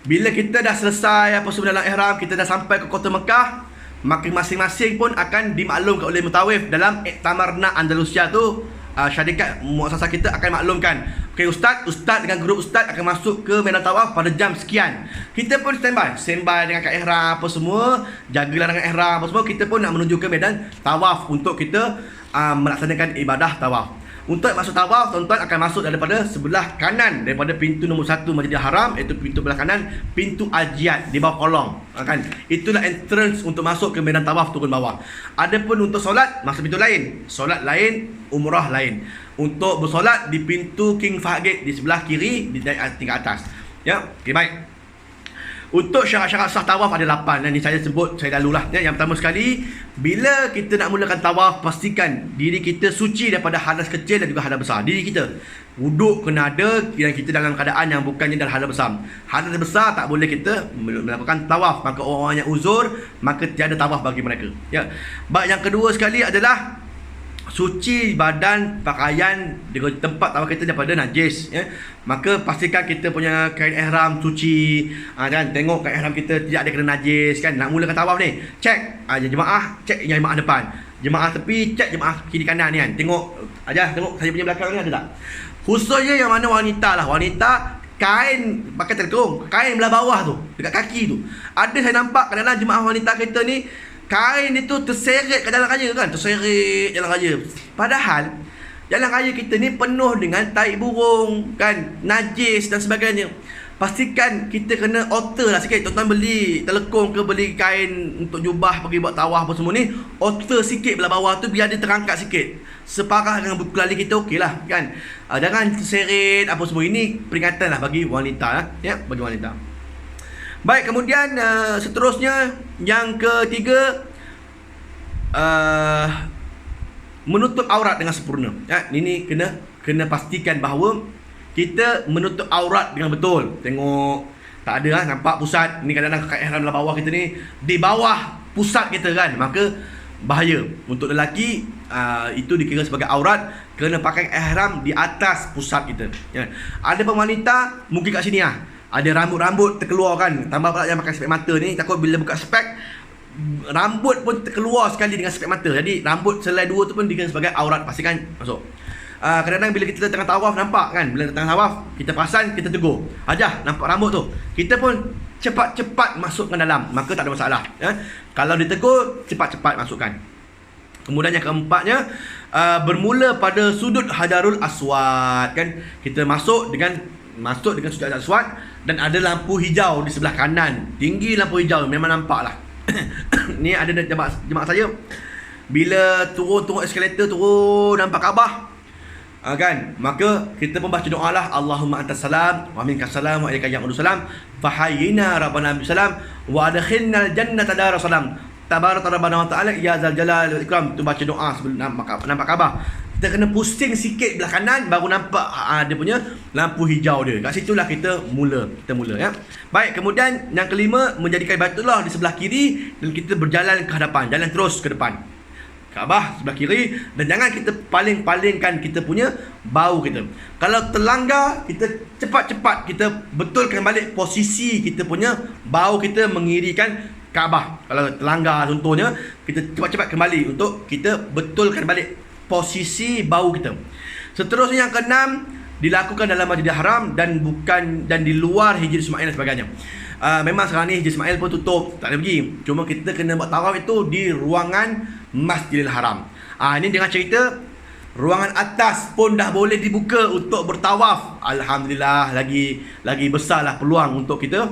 [SPEAKER 1] Bila kita dah selesai apa semua dalam ihram, kita dah sampai ke kota Mekah, maka masing-masing pun akan dimaklumkan oleh mutawif dalam Iktamarna Andalusia tu. Syarikat muasasah kita akan maklumkan, okey ustaz dengan grup ustaz akan masuk ke medan tawaf pada jam sekian. Kita pun standby dengan kad ihram apa semua, jaga larangan ihram apa semua. Kita pun nak menuju ke medan tawaf untuk kita melaksanakan ibadah tawaf. Untuk masuk tawaf, tuan-tuan akan masuk daripada sebelah kanan daripada pintu nombor 1 Masjidil Haram, iaitu pintu belah kanan, pintu Ajiat di bawah kolong kan. Itulah entrance untuk masuk ke medan tawaf turun bawah. Adapun untuk solat, masuk pintu lain. Solat lain, umrah lain. Untuk bersolat di pintu King Fahd Gate di sebelah kiri di tingkat atas. Ya, okey baik. Untuk syarat-syarat sah tawaf ada 8. Dan ini saya sebut, saya lalulah. Ya, yang pertama sekali, bila kita nak mulakan tawaf, pastikan diri kita suci daripada hadas kecil dan juga hadas besar. Diri kita, wuduk kena ada yang kita dalam keadaan yang bukannya dalam hadas besar. Hadas besar tak boleh kita melakukan tawaf. Maka orang-orang yang uzur, maka tiada tawaf bagi mereka. Ya. Baik, yang kedua sekali adalah suci badan, pakaian di tempat tawaf kita daripada najis ya. Maka pastikan kita punya kain ihram suci. Kan tengok kain ihram kita tidak ada kena najis kan. Nak mulakan tawaf ni, cek jemaah, cek yang jemaah depan, jemaah tepi, cek jemaah kiri kanan ni kan. Tengok tengok saya punya belakang ni ada tak. Khususnya yang mana wanita lah, wanita kain pakai terkung, kain belah bawah tu dekat kaki tu. Ada saya nampak kadang-kadang jemaah wanita kita ni kain itu terseret ke jalan raya kan, terseret jalan raya. Padahal jalan raya kita ni penuh dengan tai burung kan, najis dan sebagainya. Pastikan kita kena alter lah sikit. Tuan-tuan beli telekung ke beli kain untuk jubah pergi buat tawaf apa semua ni, alter sikit belah bawah tu biar dia terangkat sikit. Separah dengan buku lali kita okey lah kan. Jangan terseret apa semua. Ini peringatan lah bagi wanita ya, bagi wanita. Baik, kemudian seterusnya yang ketiga, menutup aurat dengan sempurna. Ya, ini kena pastikan bahawa kita menutup aurat dengan betul. Tengok tak ada nampak pusat. Ni kadang-kadang kat ihram dalam bawah kita ni di bawah pusat kita kan. Maka bahaya. Untuk lelaki itu dikira sebagai aurat, kena pakai ihram di atas pusat kita. Ya. Ada pun wanita mungkin kat sini ada rambut-rambut terkeluar kan. Tambah pula yang pakai spek mata ni, takut bila buka spek rambut pun terkeluar sekali dengan spek mata. Jadi rambut selai dua tu pun dikira sebagai aurat. Pastikan masuk. Kadang-kadang bila kita tengah tawaf nampak kan, bila tengah tawaf kita perasan, kita tegur, nampak rambut tu, kita pun cepat-cepat masukkan dalam, maka tak ada masalah ya. Kalau ditegur, cepat-cepat masukkan. Kemudian yang keempatnya, bermula pada sudut Hajarul Aswad kan. Kita masuk dengan sudut Hajarul Aswad dan ada lampu hijau di sebelah kanan. Tinggi lampu hijau, memang nampak lah. Ni ada jemaah saya bila turun eskalator, turun nampak Kaabah. Kan, maka kita pun baca doa lah, Allahumma antas salam wa minkas salam wa ilaika ya'udu salam fahayyina rabbana bisalam wa adkhilnal jannata dar salam tabaraka rabbana wa ta'ala ya zal jalal wal ikram. Tu baca doa sebelum nampak Kaabah. Kita kena pusing sikit belah kanan baru nampak dia punya lampu hijau dia. Kat situlah kita mula ya. Baik, kemudian yang kelima, menjadikan Baitullah di sebelah kiri dan kita berjalan ke hadapan, jalan terus ke depan. Kaabah sebelah kiri, dan jangan kita paling-palingkan kita punya bau kita. Kalau terlanggar, kita cepat-cepat kita betulkan balik posisi kita punya bau kita mengirikan Kaabah. Kalau terlanggar contohnya, kita cepat-cepat kembali untuk kita betulkan balik posisi bau kita. Seterusnya yang keenam, dilakukan dalam Masjidil Haram dan di luar Hijr Ismail dan sebagainya. Memang sekarang ni Hijr Ismail pun tutup, tak boleh pergi. Cuma kita kena buat tawaf itu di ruangan Masjidil Haram. Ini dengan cerita ruangan atas pun dah boleh dibuka untuk bertawaf. Alhamdulillah, lagi besarlah peluang untuk kita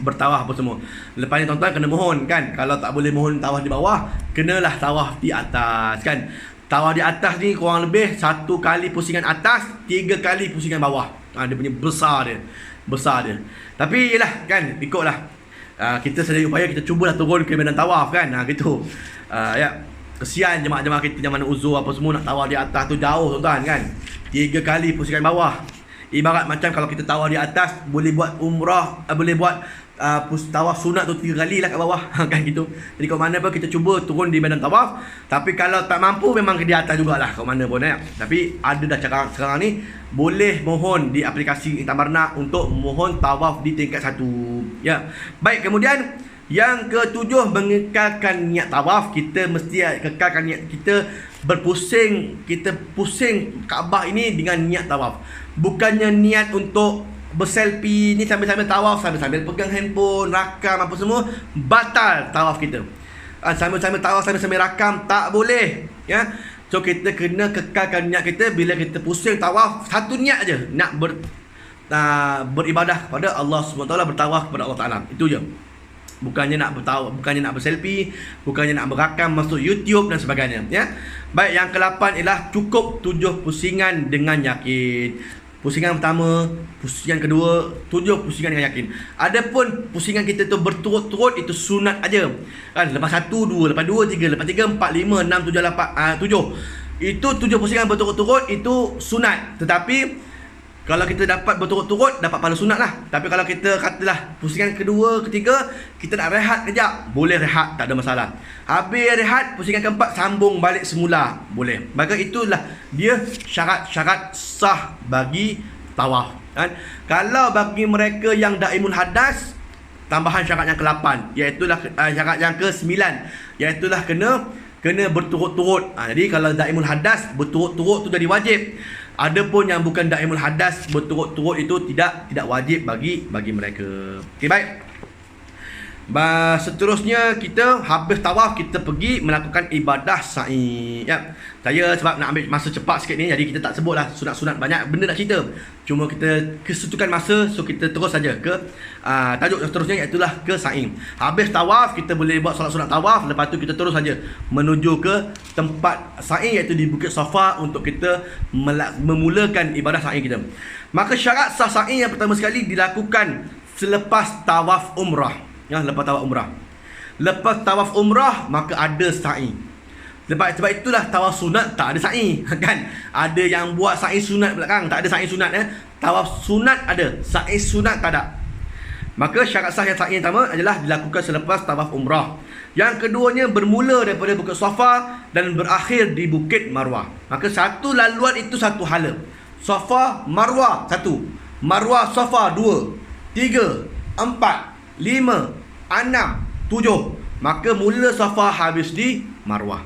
[SPEAKER 1] bertawaf apa semua. Lepas ni tuan-tuan kena mohon kan. Kalau tak boleh mohon tawaf di bawah, kenalah tawaf di atas kan. Tawaf di atas ni kurang lebih 1 kali pusingan atas, 3 kali pusingan bawah. Dia punya besar dia. Tapi yelah kan, ikutlah. Kita sedaya upaya, kita cubalah turun ke medan tawaf kan. Gitu. Ya. Kesian jemaah-jemaah kita yang mana uzur apa semua nak tawaf di atas tu jauh tuan-tuan kan. 3 kali pusingan bawah. Ibarat macam kalau kita tawaf di atas, boleh buat umrah, boleh buat tawaf sunat tu 3 kali lah kat bawah kan gitu. Jadi kat mana pun kita cuba turun di medan tawaf. Tapi kalau tak mampu, memang ke di atas jugalah kat mana pun ya. Tapi ada dah cara sekarang ni, boleh mohon di aplikasi Tabarnak untuk mohon tawaf di tingkat 1 ya. Baik, kemudian yang ketujuh, mengekalkan niat tawaf. Kita mesti kekalkan niat kita berpusing. Kita pusing Kaabah ini dengan niat tawaf. Bukannya niat untuk berselfie ni sambil-sambil tawaf, sambil-sambil pegang handphone, rakam apa semua, batal tawaf kita. Sambil-sambil tawaf, sambil-sambil rakam, tak boleh ya. So kita kena kekalkan niat kita. Bila kita pusing tawaf, satu niat aja, nak beribadah kepada Allah SWT, bertawaf kepada Allah Taala. Itu je. Bukannya nak bertawaf, bukannya nak berselfie, bukannya nak berakam masuk YouTube dan sebagainya ya. Baik, yang ke-8 ialah cukup 7 pusingan dengan yakin. Pusingan pertama, pusingan kedua, 7 pusingan dengan yakin. Adapun pusingan kita tu berturut-turut, itu sunat aja. Kan, lepas 1, 2, lepas 2, 3, lepas 3, 4, 5, 6, 7, 8, 7. Itu 7 pusingan berturut-turut, itu sunat. Tetapi kalau kita dapat berturut-turut, dapat pahala sunat lah. Tapi kalau kita katalah pusingan kedua, ketiga, kita nak rehat kejap, boleh rehat, tak ada masalah. Habis rehat, pusingan keempat sambung balik semula, boleh. Maka itulah dia syarat-syarat sah bagi tawaf kan. Kalau bagi mereka yang daimul hadas, tambahan syarat yang ke-8, iaitulah syarat yang ke-9, iaitulah kena berturut-turut. Jadi kalau daimul hadas, berturut-turut tu jadi wajib. Adapun yang bukan daimul hadas, berturut-turut itu tidak wajib bagi mereka. Okey, baik. Seterusnya kita habis tawaf, kita pergi melakukan ibadah sa'i ya. Saya sebab nak ambil masa cepat sikit ni, jadi kita tak sebutlah sunat-sunat, banyak benda nak cerita. Cuma kita kesetukan masa, so kita terus saja ke tajuk seterusnya, iaitu ke sa'i. Habis tawaf, kita boleh buat solat-solat tawaf. Lepas tu kita terus saja menuju ke tempat sa'i, iaitu di Bukit Safa, untuk kita memulakan ibadah sa'i kita. Maka syarat sah sa'i yang pertama sekali dilakukan selepas tawaf umrah ya. Lepas tawaf umrah, lepas tawaf umrah maka ada sa'i. Sebab itulah tawaf sunat tak ada sa'i kan. Ada yang buat sa'i sunat belakang, tak ada sa'i sunat ya. Tawaf sunat ada, sa'i sunat tak ada. Maka syarat sah yang sa'i yang pertama adalah dilakukan selepas tawaf umrah. Yang keduanya bermula daripada Bukit Safa dan berakhir di Bukit Marwah. Maka satu laluan itu satu hala. Safa, Marwah 1, Marwah, Safa 2, 3, 4, 5, 6, 7. Maka mula Safa habis di Marwah.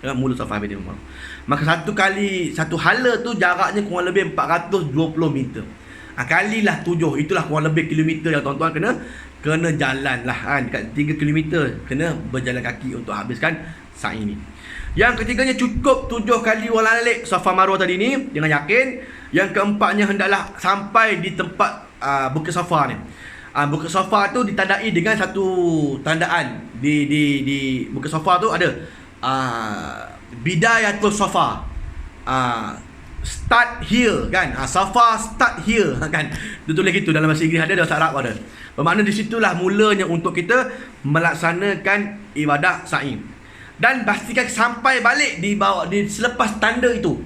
[SPEAKER 1] Mula Safa habis di Marwah. Maka satu hala tu jaraknya kurang lebih 420 meter. Kalilah 7, itulah kurang lebih kilometer yang tuan-tuan kena jalan lah kan. Dekat 3 kilometer kena berjalan kaki untuk habiskan sa'i ni. Yang ketiganya cukup 7 kali walalik Safa Marwah tadi ni dengan yakin. Yang keempatnya hendaklah sampai di tempat Bukit Safa ni. Bukit Safa tu ditandai dengan satu tandaan. Di Bukit Safa tu ada Bidayatul Safa. start here kan. Safa start here kan. Dia tulis gitu dalam bahasa Inggeris ada, dalam bahasa Arab ada. Bermakna di situlah mulanya untuk kita melaksanakan ibadah sa'i. Dan pastikan sampai balik di bawah di selepas tanda itu.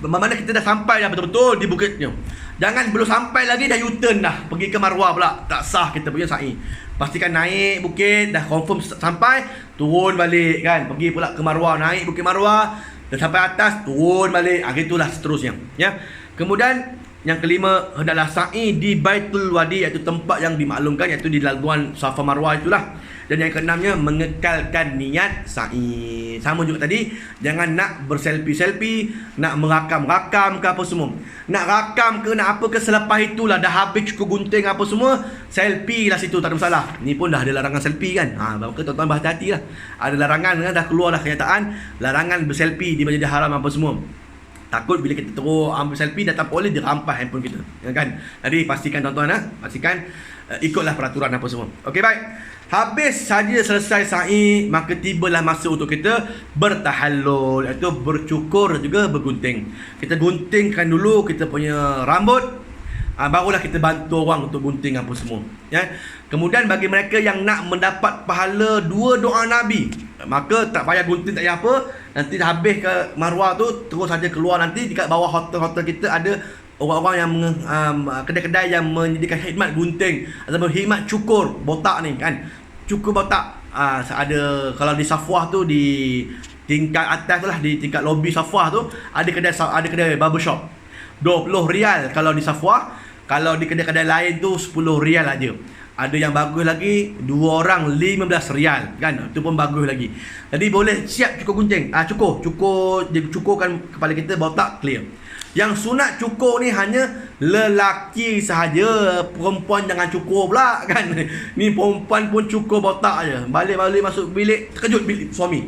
[SPEAKER 1] Bermakna kita dah sampai dah betul-betul di bukitnya. Jangan belum sampai lagi dah U-turn dah pergi ke Marwah pula. Tak sah kita punya sa'i. Pastikan naik bukit dah confirm sampai, turun balik kan. Pergi pula ke Marwah, naik bukit Marwah, dah sampai atas, turun balik. Itulah seterusnya ya. Kemudian yang kelima, hendaklah sa'i di Baitul Wadi, iaitu tempat yang dimaklumkan, iaitu di laluan Safa Marwah itulah. Dan yang keenamnya, mengekalkan niat sa'i. Sama juga tadi, jangan nak berselfie-selfie, nak merakam-rakam ke apa semua. Nak rakam ke nak apa ke, selepas itulah dah habis cukup gunting apa semua, selfie lah situ, tak ada masalah. Ni pun dah ada larangan selfie kan. Maka tuan-tuan berhati-hati lah. Ada larangan kan, dah keluar lah kenyataan larangan berselfie di Masjidil Haram apa semua. Takut bila kita terus ambil selfie, datang polis, dia rampas handphone kita kan. Jadi pastikan tuan-tuan pastikan ikutlah peraturan apa semua. Okey, baik. Habis saja selesai sa'i, maka tibalah masa untuk kita bertahallul, iaitu bercukur juga bergunting. Kita guntingkan dulu kita punya rambut, barulah kita bantu orang untuk gunting apa semua ya. Kemudian bagi mereka yang nak mendapat pahala 2 doa Nabi, maka tak payah gunting, tak payah apa. Nanti dah habis ke Marwah tu, terus saja keluar. Nanti dekat bawah hotel-hotel kita ada orang-orang yang kedai-kedai yang menyediakan khidmat gunting ataupun khidmat cukur botak ni kan. Cukur botak ada, kalau di Safwah tu, di tingkat atas tu lah, di tingkat lobi Safwah tu ada kedai barbershop. 20 rial kalau di Safwah. Kalau di kedai-kedai lain tu 10 rial aja. Ada yang bagus lagi, 2 orang 15 rial kan. Itu pun bagus lagi. Jadi boleh siap cukur gunting. Dia cukurkan kepala kita botak clear. Yang sunat cukur ni hanya lelaki sahaja, perempuan jangan cukur pula kan. Ni perempuan pun cukur botak aja. Balik-balik masuk bilik, terkejut bilik suami.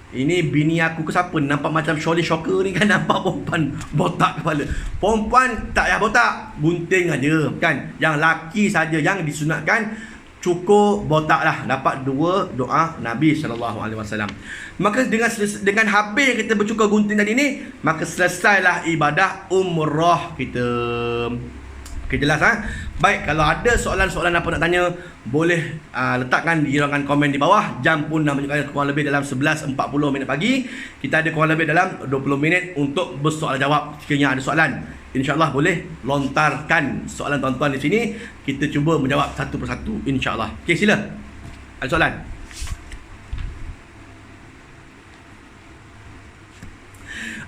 [SPEAKER 1] Ini bini aku ke siapa? Nampak macam Shirley Shocker ni kan, nampak perempuan botak kepala. Perempuan tak payah botak, gunting aja kan. Yang laki saja yang disunatkan cukur botak lah, dapat 2 doa Nabi SAW. Maka dengan habis kita bercukur gunting tadi ni, maka selesailah ibadah umrah kita. Okey, jelas Baik, kalau ada soalan-soalan apa nak tanya, boleh letakkan di ruangan komen di bawah. Jam pun dah menunjukkan kurang lebih dalam 11.40 minit pagi. Kita ada kurang lebih dalam 20 minit untuk bersoal jawab. Sekiranya ada soalan, InsyaAllah boleh lontarkan soalan tuan-tuan di sini. Kita cuba menjawab satu persatu, InsyaAllah. Okey, sila. Ada soalan?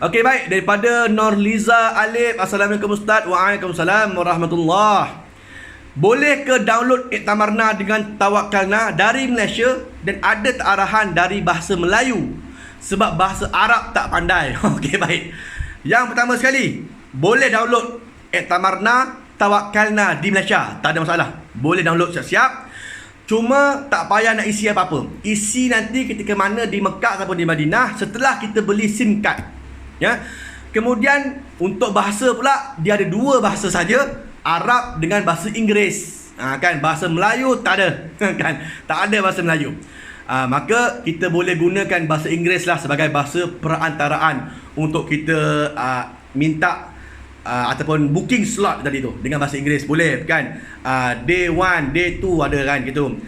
[SPEAKER 1] Okey, baik. Daripada Norliza Alif. Assalamualaikum Ustaz. Waalaikumsalam warahmatullahi. Boleh ke download Iktamarna dengan Tawakkalna dari Malaysia dan ada tak arahan dari bahasa Melayu? Sebab bahasa Arab tak pandai. Okey, baik. Yang pertama sekali, boleh download Iktamarna Tawakkalna di Malaysia. Tak ada masalah. Boleh download siap-siap. Cuma tak payah nak isi apa-apa. Isi nanti ketika mana di Mekah ataupun di Madinah setelah kita beli SIM card. Ya. Kemudian untuk bahasa pula, dia ada 2 bahasa saja, Arab dengan bahasa Inggeris. Kan bahasa Melayu tak ada. Kan tak ada bahasa Melayu. Maka kita boleh gunakan bahasa Inggeris lah sebagai bahasa perantaraan untuk kita minta ataupun booking slot tadi tu dengan bahasa Inggeris boleh kan. Day 1, day 2 ada kan gitu.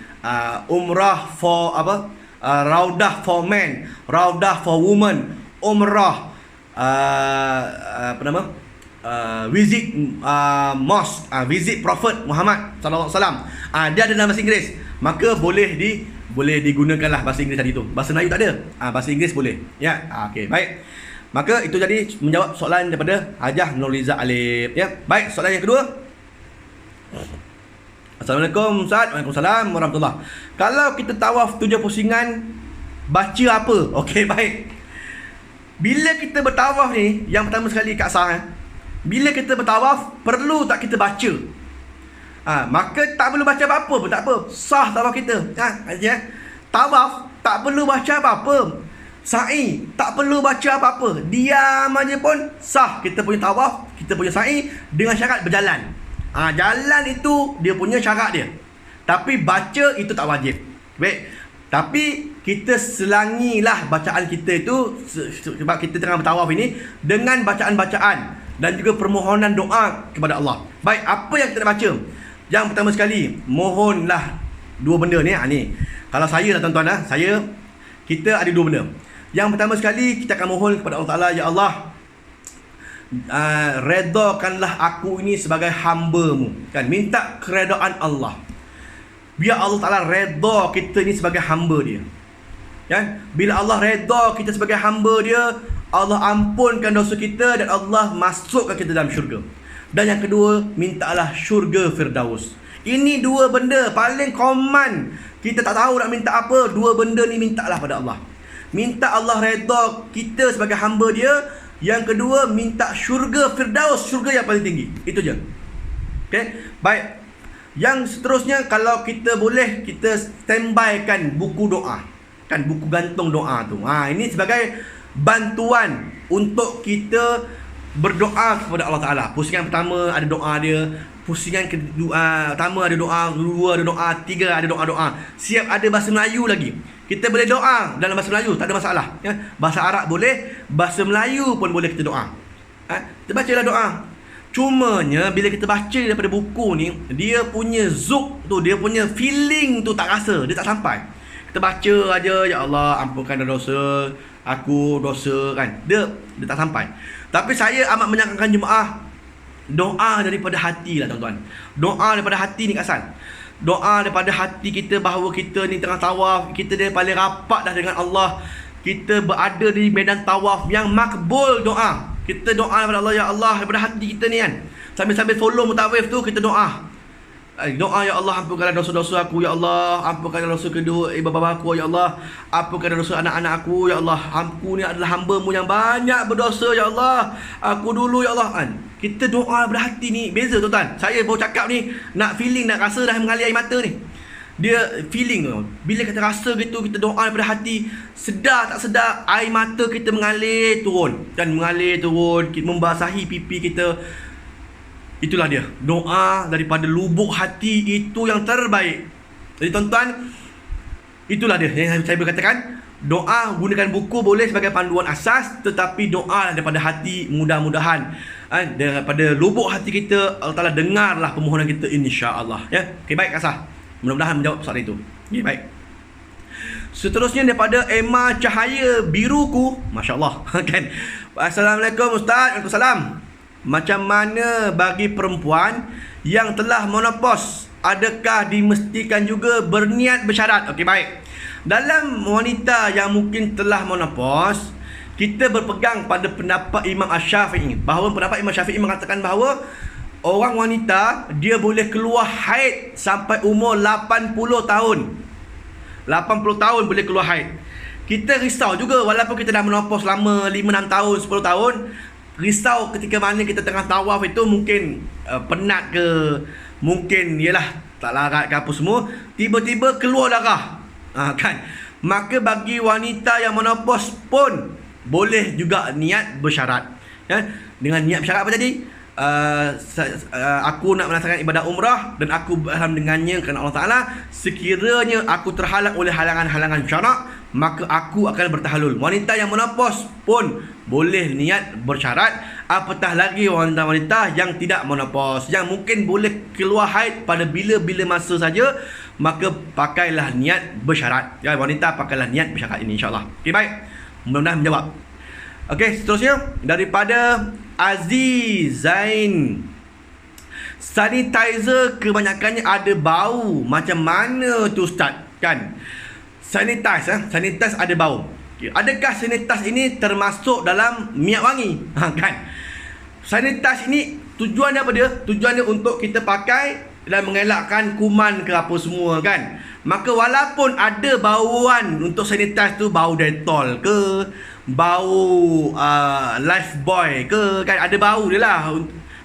[SPEAKER 1] Umrah for apa? Raudah for men, Raudah for women, umrah apa nama? Visit mosque, visit Prophet Muhammad sallallahu alaihi wasallam. Dia ada dalam bahasa Inggeris. Maka boleh digunakanlah bahasa Inggeris tadi tu. Bahasa Melayu tak ada. Bahasa Inggeris boleh. Ya. Okey, baik. Maka itu tadi menjawab soalan daripada Hajah Nurliza Alif. Ya. Baik, soalan yang kedua. Assalamualaikum Ustaz. Waalaikumsalam warahmatullahi. Kalau kita tawaf 7 pusingan, baca apa? Okey, baik. Bila kita bertawaf ni, yang pertama sekali Kak Sah, bila kita bertawaf, perlu tak kita baca? Maka tak perlu baca apa-apa pun, tak apa. Sah tawaf kita. Tawaf tak perlu baca apa-apa. Sa'i tak perlu baca apa-apa. Diam aja pun sah kita punya tawaf, kita punya sa'i dengan syarat berjalan. Jalan itu dia punya syarat dia. Tapi baca itu tak wajib. Baik. Tapi kita selangilah bacaan kita itu sebab kita tengah bertawaf ini dengan bacaan-bacaan. dan juga permohonan doa kepada Allah. Baik, apa yang kita nak baca? Yang pertama sekali, mohonlah dua benda ni. Ni kalau saya lah tuan-tuan, kita ada dua benda. Yang pertama sekali, kita akan mohon kepada Allah Ta'ala, ya Allah, redakanlah aku ini sebagai hamba-Mu. Kan, minta keredaan Allah. Biar Allah Ta'ala reda kita ni sebagai hamba Dia. Kan, bila Allah reda kita sebagai hamba Dia, Allah ampunkan dosa kita dan Allah masukkan kita dalam syurga. Dan yang kedua, mintalah syurga Firdaus. Ini dua benda paling common. Kita tak tahu nak minta apa, dua benda ni mintalah pada Allah. Minta Allah reda kita sebagai hamba Dia. Yang kedua, minta syurga Firdaus, syurga yang paling tinggi. Itu je. Okay, baik. Yang seterusnya, kalau kita boleh, kita standbykan buku doa. Kan, buku gantung doa tu. Ini sebagai bantuan untuk kita berdoa kepada Allah Ta'ala. Pusingan pertama ada doa dia, pusingan kedua pertama ada doa, kedua ada doa, tiga ada doa-doa. Siap ada bahasa Melayu lagi. Kita boleh doa dalam bahasa Melayu, tak ada masalah. Ya? Bahasa Arab boleh, bahasa Melayu pun boleh kita doa. Kita bacalah doa. Cumanya bila kita baca daripada buku ni, dia punya zuk tu, dia punya feeling tu tak rasa, dia tak sampai. Kita baca aja, ya Allah ampunkan dosa aku, dosa kan. Dia tak sampai. Tapi saya amat menyarankan jemaah doa daripada hati lah tuan-tuan. Doa daripada hati ni asal. Doa daripada hati kita bahawa kita ni tengah tawaf, kita dia paling rapat dah dengan Allah. Kita berada di medan tawaf yang makbul doa. Kita doa kepada Allah, ya Allah, daripada hati kita ni kan. Sambil-sambil follow mutawif tu, kita doa. Doa, ya Allah ampunkanlah dosa-dosa aku, ya Allah. Ampunkanlah dosa kedua ibu bapa aku, ya Allah. Ampunkanlah dosa anak-anak aku, ya Allah. Aku ni adalah hamba-Mu yang banyak berdosa, ya Allah. Aku dulu, ya Allah. Kita doa berhati ni beza tuan-tuan. Saya baru cakap ni, nak feeling, nak rasa dah mengalir air mata ni. Dia feeling tu. Bila kita rasa gitu, kita doa daripada hati, sedar tak sedar air mata kita mengalir turun. Dan mengalir turun, membasahi pipi kita. Itulah dia. Doa daripada lubuk hati itu yang terbaik. Jadi tuan-tuan, itulah dia yang saya berkatakan. Doa gunakan buku boleh sebagai panduan asas, tetapi doa daripada hati, mudah-mudahan daripada lubuk hati kita Allah Ta'ala dengarlah permohonan kita, insya-Allah. Ya. Okey, baik Asah. Mudah-mudahan menjawab soalan itu. Okey, baik. Seterusnya daripada Emma Cahaya Biruku, masya-Allah. Kan. Assalamualaikum Ustaz. Waalaikumsalam. Macam mana bagi perempuan yang telah menopause? Adakah dimestikan juga berniat bersyarat? Okey, baik. Dalam wanita yang mungkin telah menopause, kita berpegang pada pendapat Imam Asy-Syafi'i. Bahawa pendapat Imam Syafi'i mengatakan bahawa orang wanita dia boleh keluar haid sampai umur 80 tahun. 80 tahun boleh keluar haid. Kita risau juga walaupun kita dah menopause lama 5-6 tahun, 10 tahun. Risau ketika mana kita tengah tawaf itu mungkin penat ke, mungkin yalah tak larat ke apa semua, tiba-tiba keluar darah. Kan. Maka bagi wanita yang menopause pun boleh juga niat bersyarat. Ya. Dengan niat bersyarat apa tadi? Aku nak melaksanakan ibadah umrah dan aku berihram dengannya kerana Allah Ta'ala. Sekiranya aku terhalang oleh halangan-halangan syarak, maka aku akan bertahalul. Wanita yang menopause pun boleh niat bersyarat. Apatah lagi wanita-wanita yang tidak menopause, yang mungkin boleh keluar haid pada bila-bila masa saja, maka pakailah niat bersyarat. Ya, wanita pakailah niat bersyarat ini, insya-Allah. Okey, baik. Mudah-mudahan menjawab. Okey, seterusnya daripada Aziz Zain. Sanitizer kebanyakannya ada bau. Macam mana tu Ustaz? Kan? Sanitize ada bau. Okay. Adakah sanitize ini termasuk dalam minyak wangi? Kan? Sanitize ini tujuannya apa dia? Tujuannya untuk kita pakai dan mengelakkan kuman ke apa semua kan. Maka walaupun ada bauan untuk sanitize tu, bau Dettol ke, bau Lifebuoy ke, kan ada bau dia lah,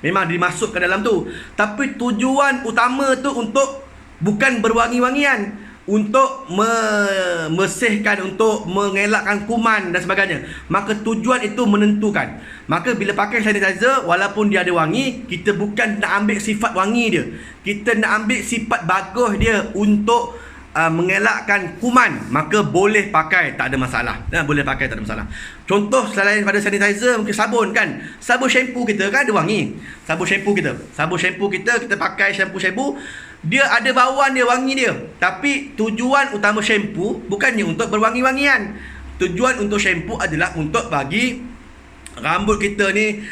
[SPEAKER 1] memang dimasukkan dalam tu. Tapi tujuan utama tu untuk bukan berwangi-wangian, untuk membersihkan, untuk mengelakkan kuman dan sebagainya. Maka tujuan itu menentukan. Maka bila pakai sanitizer, walaupun dia ada wangi, kita bukan nak ambil sifat wangi dia, kita nak ambil sifat bagus dia untuk mengelakkan kuman, maka boleh pakai, tak ada masalah. Boleh pakai, tak ada masalah. Contoh selain pada sanitizer, mungkin sabun kan. Sabun shampoo kita kan ada wangi. Sabun shampoo kita pakai shampoo, dia ada bauan dia, wangi dia. Tapi tujuan utama shampoo bukannya untuk berwangi-wangian. Tujuan untuk shampoo adalah untuk bagi rambut kita ni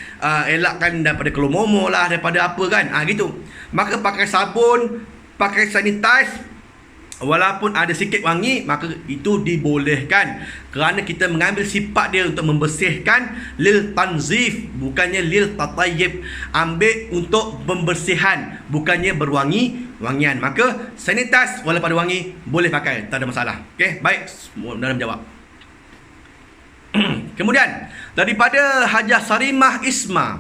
[SPEAKER 1] elakkan daripada kelomomo lah, daripada apa kan. Gitu. Maka pakai sabun, pakai sanitize, walaupun ada sikit wangi, maka itu dibolehkan kerana kita mengambil sifat dia untuk membersihkan, lil tanzif, bukannya lil tatayyib. Ambil untuk pembersihan, bukannya berwangi-wangian. Maka sanitize walaupun ada wangi boleh pakai, tak ada masalah. Okey, baik, dalam jawab. Kemudian daripada Hajah Sarimah Isma.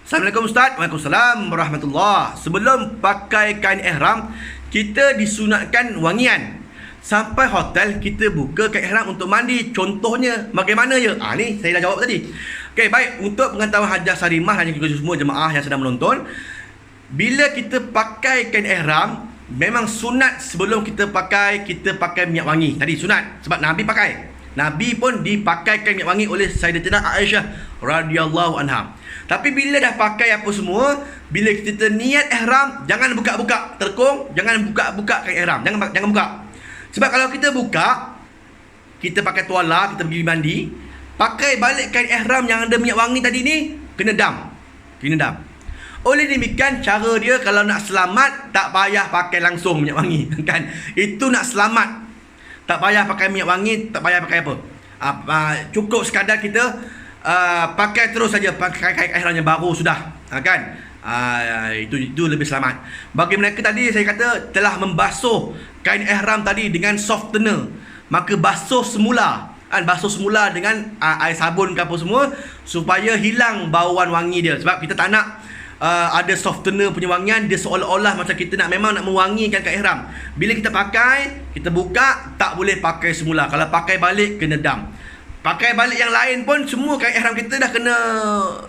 [SPEAKER 1] Assalamualaikum Ustaz. Waalaikumsalam warahmatullahi. Sebelum pakai kain ihram, kita disunatkan wangian. Sampai hotel kita buka kain ihram untuk mandi. Contohnya bagaimana ya? Ni saya dah jawab tadi. Okey, baik, untuk pengetahuan Hajah Sarimah dan juga semua jemaah yang sedang menonton, bila kita pakai kain ihram, memang sunat sebelum kita pakai minyak wangi. Tadi sunat sebab Nabi pakai. Nabi pun dipakaikan minyak wangi oleh Sayyidatina Aisyah radhiyallahu anha. Tapi bila dah pakai apa semua, bila kita niat ihram, jangan buka-buka terkung, jangan buka-buka kain ihram, jangan buka. Sebab kalau kita buka, kita pakai tuala, kita pergi mandi, pakai balik kain ihram yang ada minyak wangi tadi ni, kena dam. Oleh demikian, cara dia kalau nak selamat, tak payah pakai langsung minyak wangi kan. Itu nak selamat, tak payah pakai minyak wangi, tak payah pakai apa. Cukup sekadar kita pakai terus saja, pakai kain ihram yang baru sudah, kan. Itu lebih selamat. Bagi mereka tadi saya kata telah membasuh kain ihram tadi dengan softener, maka basuh semula dengan air sabun ke apa semua, supaya hilang bauan wangi dia. Sebab kita tak nak ada softener punya wangian, dia seolah-olah macam kita memang nak mewangikan kain ihram. Bila kita pakai, kita buka, tak boleh pakai semula. Kalau pakai balik, kena dam. Pakai balik yang lain pun, semua kain ihram kita dah kena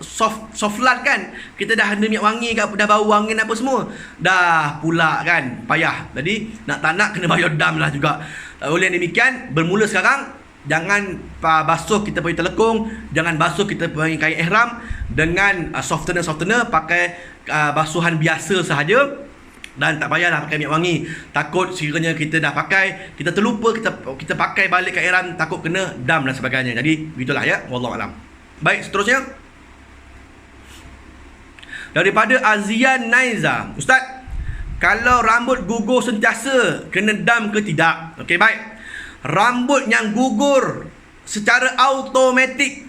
[SPEAKER 1] soft lad kan. Kita dah ada minyak wangi, dah bau wangian apa semua, dah pula kan, payah. Jadi nak tak nak kena bayar dam lah juga. Oleh demikian, bermula sekarang, jangan basuh kita punya telekung, jangan basuh kita punya kain ihram dengan softener, pakai basuhan biasa sahaja. Dan tak payahlah pakai minyak wangi. Takut sekiranya kita dah pakai, kita terlupa, kita pakai balik kain ihram, takut kena dam dan sebagainya. Jadi begitulah ya, wallahu alam. Baik, seterusnya daripada Azian Naiza. Ustaz, kalau rambut gugur sentiasa, kena dam ke tidak? Okey, baik. Rambut yang gugur secara automatik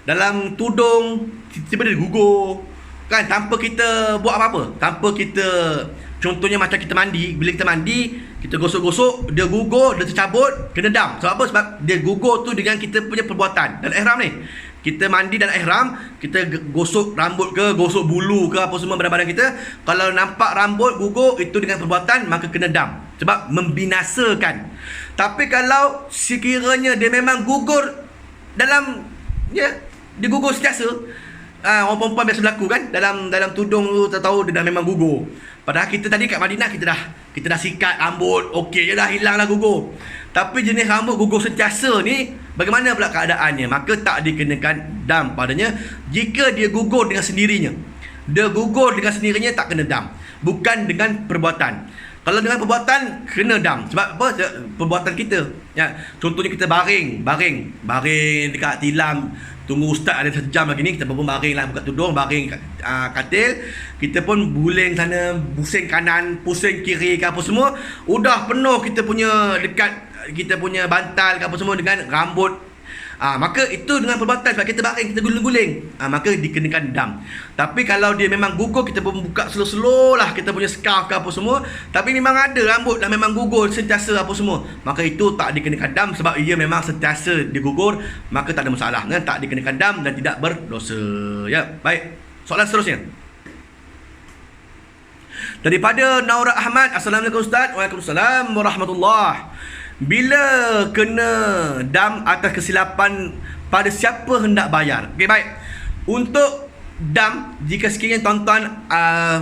[SPEAKER 1] dalam tudung, tiba-tiba dia gugur kan, tanpa kita buat apa-apa, tanpa kita, contohnya macam kita mandi, bila kita mandi, kita gosok-gosok, dia gugur, dia tercabut, kena dam. Sebab apa? Sebab dia gugur tu dengan kita punya perbuatan dalam ihram ni. Kita mandi dalam ihram, kita gosok rambut ke, gosok bulu ke, apa semua badan-badan kita, kalau nampak rambut gugur, itu dengan perbuatan, maka kena dam. Sebab membinasakan. Tapi kalau sekiranya dia memang gugur dalam, dia gugur sentiasa, orang perempuan biasa berlaku kan, dalam tudung tu tak tahu dia dah memang gugur. Padahal kita tadi kat Madinah, kita dah sikat rambut, okey je dah, hilang lah gugur. Tapi jenis rambut gugur sentiasa ni, bagaimana pula keadaannya? Maka tak dikenakan dam padanya. Jika dia gugur dengan sendirinya, tak kena dam. Bukan dengan perbuatan. Kalau dengan perbuatan, kena dam. Sebab apa? Perbuatan kita ya. Contohnya kita baring dekat tilam, tunggu ustaz ada sejam lagi ni, kita pun baring lah, buka tudung, baring kat katil, kita pun buling sana, pusing kanan, pusing kiri ke apa semua, udah penuh kita punya dekat kita punya bantal ke apa semua dengan rambut. Maka itu dengan perbuatan, sebab kita baring, kita guling-guling, maka dikenakan dam. Tapi kalau dia memang gugur, kita pun buka slow-slow lah kita punya scarf ke apa semua, tapi memang ada rambut dah memang gugur sentiasa apa semua, maka itu tak dikenakan dam. Sebab ia memang sentiasa dia gugur, maka tak ada masalah, tak dikenakan dam dan tidak berdosa ya. Baik, soalan seterusnya daripada Naura Ahmad. Assalamualaikum Ustaz. Waalaikumsalam warahmatullahi. Bila kena dam atas kesilapan, pada siapa hendak bayar? Okey, baik. Untuk dam, jika sekiranya tuan-tuan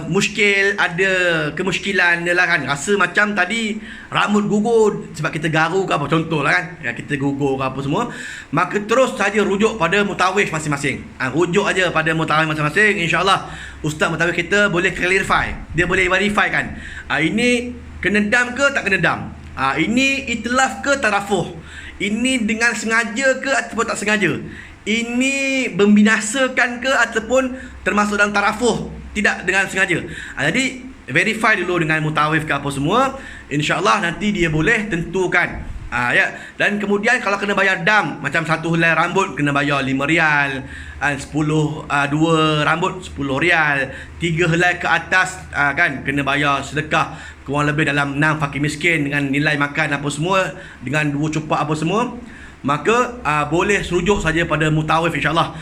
[SPEAKER 1] muskil, ada kemuskilan dia lah kan, rasa macam tadi rambut gugur sebab kita garu ke apa, contohlah kan, kita gugur ke apa semua, maka terus saja rujuk pada mutawif masing-masing. Rujuk aja pada mutawif masing-masing, insya-Allah ustaz mutawif kita boleh clarify, dia boleh verify kan, ini kena dam ke tak kena dam, ini itlaf ke tarafuh, ini dengan sengaja ke ataupun tak sengaja, ini membinasakan ke ataupun termasuk dalam tarafuh, tidak dengan sengaja. Jadi verify dulu dengan mutawif ke apa semua, insya-Allah nanti dia boleh tentukan. Ya. Dan kemudian kalau kena bayar dam, macam satu helai rambut kena bayar RM5, 2 rambut RM10, 3 helai ke atas kan kena bayar sedekah kurang lebih dalam 6 fakir miskin dengan nilai makan apa semua, dengan 2 cupak apa semua, maka boleh serujuk saja pada mutawif, insya-Allah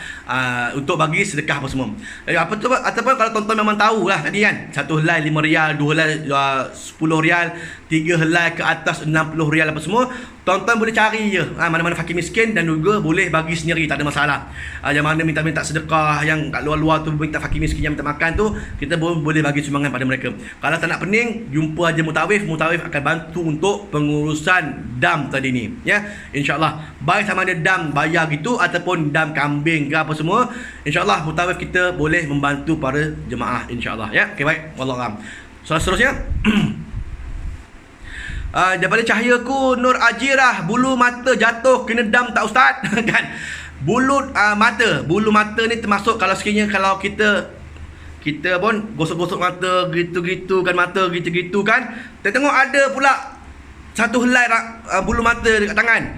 [SPEAKER 1] untuk bagi sedekah apa semua. Ataupun kalau tuan-tuan memang tahulah tadi kan, satu helai RM5, 2 helai RM10, 3 helai ke atas RM60 apa semua, tuan-tuan boleh cari je mana-mana fakir miskin dan juga boleh bagi sendiri, tak ada masalah. Yang mana minta sedekah, yang kat luar-luar tu minta fakir miskin yang minta makan tu, kita boleh bagi sumbangan pada mereka. Kalau tak nak pening, jumpa aja mutawif akan bantu untuk pengurusan dam tadi ni, ya, insya-Allah. Baik sama ada dam bayar gitu ataupun dam kambing ke apa semua, insya-Allah mutawif kita boleh membantu para jemaah, insya-Allah, ya. Okey, baik, wallahu a'lam. Soalan seterusnya. Daripada Cahayaku Nur Ajirah, bulu mata jatuh kena dam tak ustaz? Kan, bulu mata ni termasuk kalau sekiranya kalau kita pun gosok-gosok mata gitu-gitu kan, mata gitu-gitu kan, kita tengok ada pula satu helai bulu mata dekat tangan,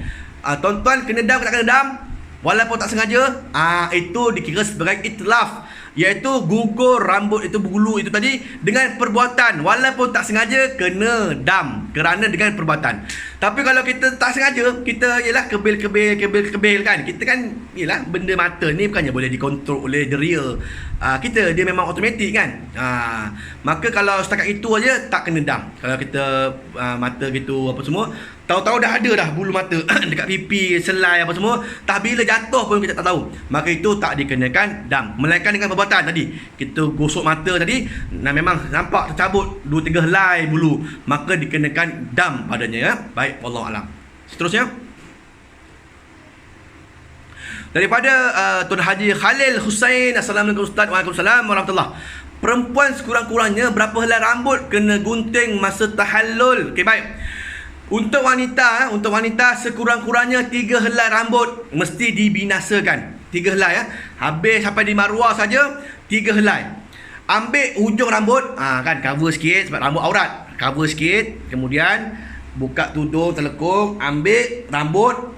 [SPEAKER 1] tuan-tuan kena dam tak kena dam, walaupun tak sengaja, itu dikira sebagai itlaf, iaitu gugur rambut itu, bulu itu tadi dengan perbuatan, walaupun tak sengaja kena dam kerana dengan perbuatan. Tapi kalau kita tak sengaja, kita ialah kebil kan, kita kan ialah benda mata ni bukannya boleh dikontrol oleh deria kita, dia memang automatik kan. Maka kalau setakat itu aja tak kena dam. Kalau kita mata gitu apa semua, tahu-tahu dah ada dah bulu mata dekat pipi, selai apa semua, tak bila jatuh pun kita tak tahu, maka itu tak dikenakan dam. Melainkan dengan perbuatan tadi, kita gosok mata tadi, memang nampak tercabut 2-3 helai bulu, maka dikenakan dam padanya, ya. Baik, wallahu alam. Seterusnya daripada Tuan Haji Khalil Hussein, Assalamualaikum Ustaz. Waalaikumsalam warahmatullahi. Perempuan sekurang-kurangnya berapa helai rambut kena gunting masa tahallul? Okey, baik. Untuk wanita sekurang-kurangnya 3 helai rambut mesti dibinasakan. 3 helai, ya. Habis sampai di maruah saja 3 helai. Ambil hujung rambut, kan cover sikit sebab rambut aurat. Cover sikit, kemudian buka tudung telekung, ambil rambut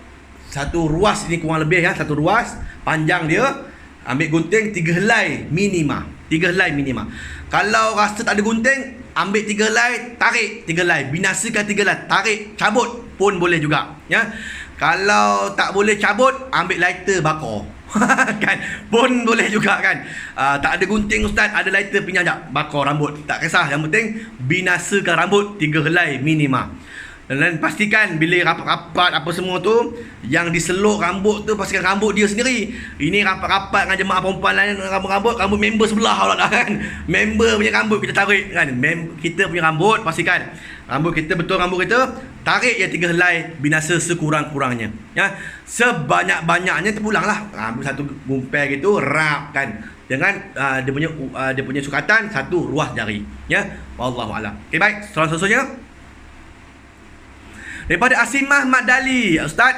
[SPEAKER 1] satu ruas, ini kurang lebih ya, satu ruas panjang dia, ambil gunting 3 helai minima. 3 helai minima. Kalau rasa tak ada gunting, ambil 3 helai, tarik 3 helai, binasakan 3 helai, tarik, cabut pun boleh juga, ya. Kalau tak boleh cabut, ambil lighter bakar. Kan pun boleh juga kan. Tak ada gunting ustaz, ada lighter, pinjam jap, bakar rambut, tak kisah, yang penting binasakan rambut 3 helai minima. Dan pastikan bila rapat-rapat apa semua tu, yang diseluk rambut tu pastikan rambut dia sendiri. Ini rapat-rapat dengan jemaah perempuan lain, rambut member sebelah pula kan. Member punya rambut kita tarik kan. Kita punya rambut, pastikan rambut kita betul, rambut kita tarik ya 3 helai, binasa sekurang-kurangnya, ya. Sebanyak-banyaknya terpulanglah. Ambil satu gumpal gitu, rap kan. Dengan dia punya sukatan satu ruas jari, ya. Wallahu a'lam. Okey, baik. Soalan seterusnya daripada Asimah Madali, Ustaz,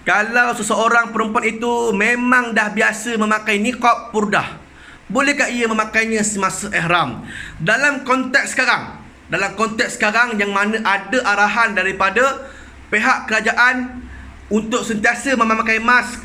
[SPEAKER 1] kalau seseorang perempuan itu memang dah biasa memakai niqab purdah, bolehkah ia memakainya semasa ihram? Dalam konteks sekarang yang mana ada arahan daripada pihak kerajaan untuk sentiasa memakai mask,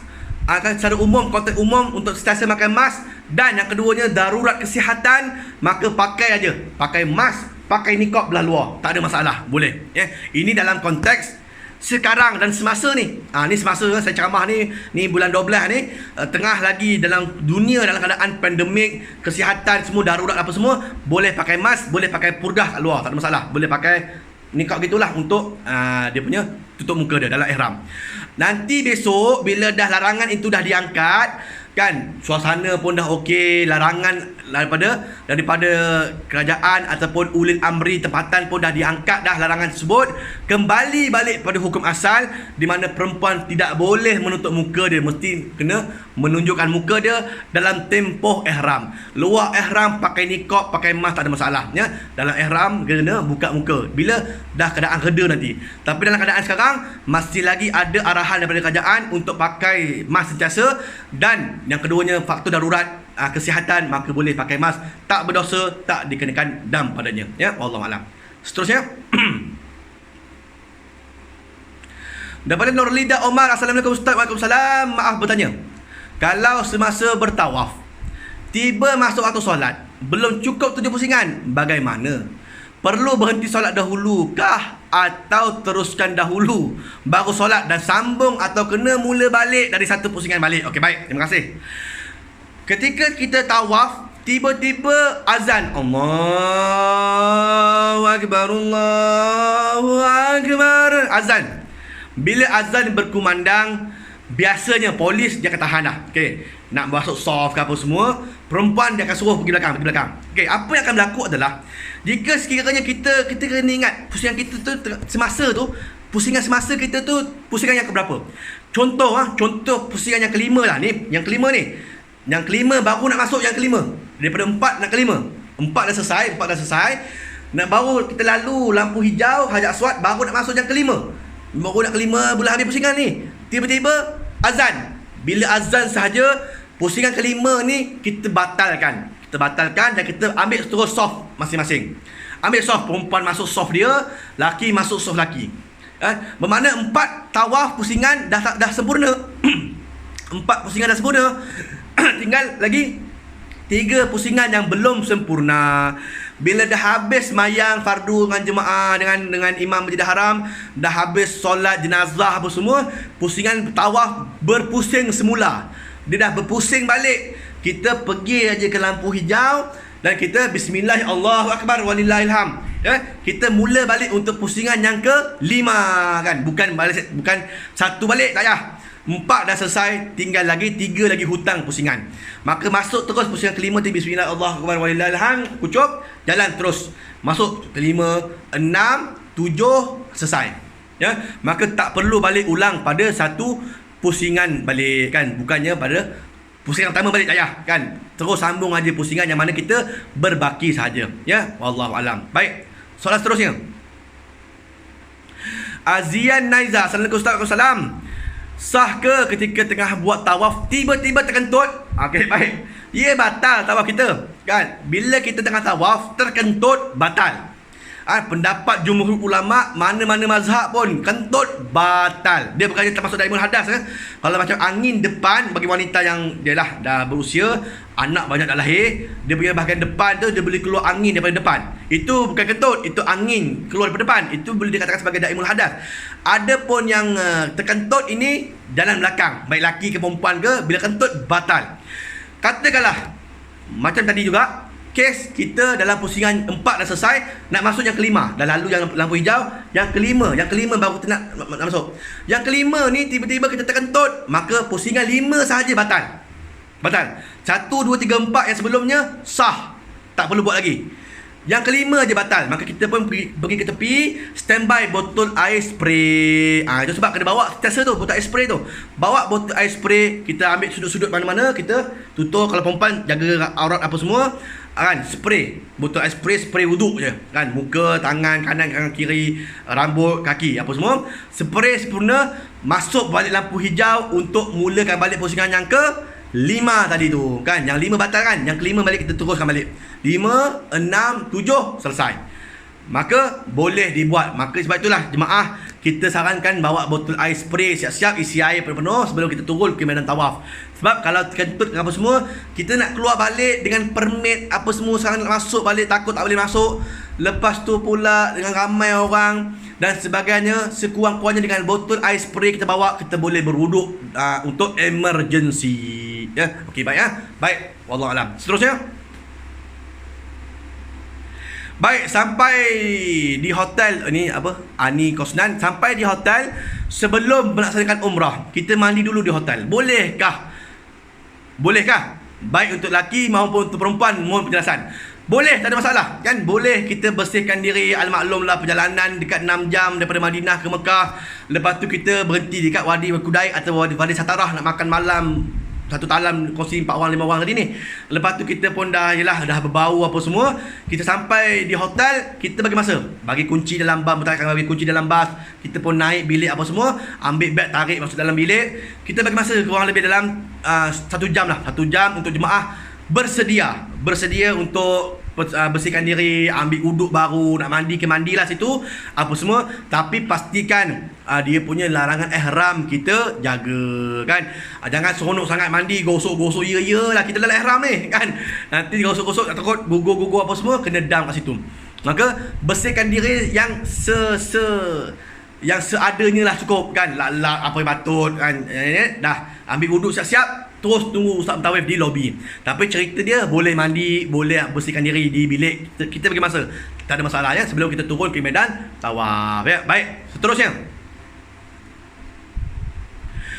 [SPEAKER 1] secara umum, konteks umum untuk sentiasa memakai mask, dan yang keduanya darurat kesihatan, maka pakai aja, pakai mask, pakai niqab belah luar, tak ada masalah, boleh, ya. Ini dalam konteks sekarang dan semasa ni. Ni semasa saya ceramah ni bulan 12 ni, tengah lagi dalam dunia dalam keadaan pandemik, kesihatan semua darurat apa semua, boleh pakai mask, boleh pakai purdah kat luar, tak ada masalah, boleh pakai niqab gitulah untuk dia punya tutup muka dia dalam ihram. Nanti besok bila dah larangan itu dah diangkat, kan, suasana pun dah okey, larangan daripada kerajaan ataupun ulil amri tempatan pun dah diangkat dah larangan tersebut, kembali balik pada hukum asal di mana perempuan tidak boleh menutup muka dia, mesti kena menunjukkan muka dia dalam tempoh ihram. Luar ihram pakai niqab, pakai mask tak ada masalah ya. Dalam ihram kena buka muka bila dah keadaan reda nanti. Tapi dalam keadaan sekarang masih lagi ada arahan daripada kerajaan untuk pakai mask sentiasa, dan yang keduanya faktor darurat kesihatan, maka boleh pakai mask, tak berdosa, tak dikenakan dam padanya ya. Wallahu alam. Seterusnya daripada Nurlida Omar, Assalamualaikum Ustaz. Waalaikumsalam. Maaf bertanya, kalau semasa bertawaf tiba masuk waktu solat belum cukup 7 pusingan, bagaimana? Perlu berhenti solat dahulu kah atau teruskan dahulu baru solat dan sambung, atau kena mula balik dari satu pusingan balik? Okey, baik, terima kasih. Ketika kita tawaf, tiba-tiba azan, Allahu Akbar, Allahu Akbar, azan. Bila azan berkumandang, biasanya polis dia akan tahan dah. Okey, nak masuk soft ke apa semua, perempuan dia akan suruh pergi belakang. Okey, apa yang akan berlaku adalah, jika sekiranya kita kena ingat pusingan kita tu pusingan semasa kita tu pusingan yang keberapa. Contoh pusingan yang kelima lah ni, yang kelima baru nak masuk yang kelima. Daripada 4 nak kelima. 4 dah selesai. Nak baru kita lalu lampu hijau, hajar aswad, baru nak masuk yang kelima. Belum habis pusingan ni. Tiba-tiba azan. Bila azan sahaja, pusingan kelima ni kita batalkan dan kita ambil terus soft masing-masing. Ambil soft, perempuan masuk soft dia, laki masuk soft laki. Bermakna 4 tawaf pusingan dah sempurna. 4 pusingan dah sempurna. Tinggal lagi 3 pusingan yang belum sempurna. Bila dah habis mayang fardu dengan jemaah dengan imam Masjidil Haram, dah habis solat jenazah apa semua, pusingan tawaf berpusing semula. Dia dah berpusing balik. Kita pergi aja ke lampu hijau dan kita bismillah, Allahu Akbar, walillahilham. Kita mula balik untuk pusingan yang ke-5 kan. Bukan satu balik, tak payah. 4 dah selesai, tinggal lagi 3 lagi hutang pusingan. Maka masuk terus pusingan kelima tu, bismillah, Allahu Akbar, walillahilham, kucup, jalan terus. Masuk kelima, 6, 7, selesai. Ya, maka tak perlu balik ulang pada satu pusingan balik kan. Bukannya pada pusingan pertama balik, tak payah kan. Terus sambung aja pusingan yang mana kita berbaki saja. Ya, wallahu alam. Baik, soalan seterusnya. Azian Naiza, Assalamualaikum Ustaz. Waalaikumsalam. Sah ke ketika tengah buat tawaf tiba-tiba terkentut? Okey, baik. Ia batal tawaf kita kan. Bila kita tengah tawaf terkentut, batal. Pendapat jumhur ulama, mana-mana mazhab pun, kentut batal. Dia bukannya termasuk daimul hadas. Kalau macam angin depan, bagi wanita yang dia lah dah berusia, anak banyak dah lahir, dia punya bahagian depan tu dia boleh keluar angin daripada depan. Itu bukan kentut, itu angin keluar daripada depan. Itu boleh dikatakan sebagai daimul hadas. Ada pun yang terkentut ini jalan belakang, baik laki ke perempuan ke, bila kentut batal. Katakanlah macam tadi juga, kes kita dalam pusingan 4 dah selesai, nak masuk yang kelima, dah lalu yang lampu hijau, yang kelima baru kita nak masuk. Yang kelima ni tiba-tiba kita terkentut, maka pusingan 5 sahaja batal. 1, 2, 3, 4 yang sebelumnya sah, tak perlu buat lagi. Yang kelima je batal, maka kita pun pergi ke tepi, standby botol air spray. Itu sebab kena bawa sentiasa tu, botol air spray tu. Bawa botol air spray, kita ambil sudut-sudut mana-mana, kita tutup. Kalau perempuan jaga aurat apa semua kan, spray, botol air spray wuduk je kan, muka, tangan, kanan kiri, rambut, kaki apa semua, spray sempurna. Masuk balik lampu hijau untuk mulakan balik pusingan yang ke-5 tadi tu kan. Yang 5 batal kan, yang kelima balik kita teruskan balik. 5, 6, 7 selesai. Maka boleh dibuat. Maka sebab itulah jemaah, kita sarankan bawa botol air spray siap-siap, isi air penuh sebelum kita turun ke medan tawaf. Sebab kalau terkentut apa semua, kita nak keluar balik dengan permit apa semua, sekarang nak masuk balik takut tak boleh masuk. Lepas tu pula dengan ramai orang dan sebagainya, sekurang-kurangnya dengan botol air spray kita bawa, kita boleh berwuduk untuk emergency. Ya, okey, baik ya. Baik, wallahu alam. Seterusnya. Baik, sampai di hotel ni Ani Kosnan, sampai di hotel sebelum melaksanakan umrah, kita mandi dulu di hotel. Bolehkah Bolehkah? Baik untuk lelaki maupun untuk perempuan, mohon penjelasan. Boleh, tak ada masalah kan? Boleh kita bersihkan diri. Al-maklumlah perjalanan dekat 6 jam daripada Madinah ke Mekah. Lepas tu kita berhenti dekat Wadi Kudai atau Wadi Satarah nak makan malam. Satu talam kongsi 4 orang 5 orang tadi ni. Lepas tu kita pun dah berbau apa semua. Kita sampai di hotel, kita bagi masa. Bagi kunci dalam bas, bagi kunci dalam bas. Kita pun naik bilik apa semua, ambil beg tarik masuk dalam bilik. Kita bagi masa kurang lebih dalam 1 jam lah. 1 jam untuk jemaah bersedia untuk bersihkan diri, ambil uduk baru, nak mandi ke mandilah situ apa semua. Tapi pastikan dia punya larangan ihram kita jaga kan. Jangan seronok sangat mandi, gosok-gosok ya lah kita dalam ihram ni kan. Nanti gosok-gosok takut gugur-gugur apa semua, kena dam kat situ. Maka bersihkan diri yang yang seadanya lah cukup kan. Lak apa yang patut kan. Dah ambil wuduk siap-siap, terus tunggu Ustaz Mentawif di lobi. Tapi cerita dia boleh mandi, boleh bersihkan diri di bilik. Kita bagi masa. Tak ada masalah ya, sebelum kita turun ke medan tawaf ya. Baik, seterusnya.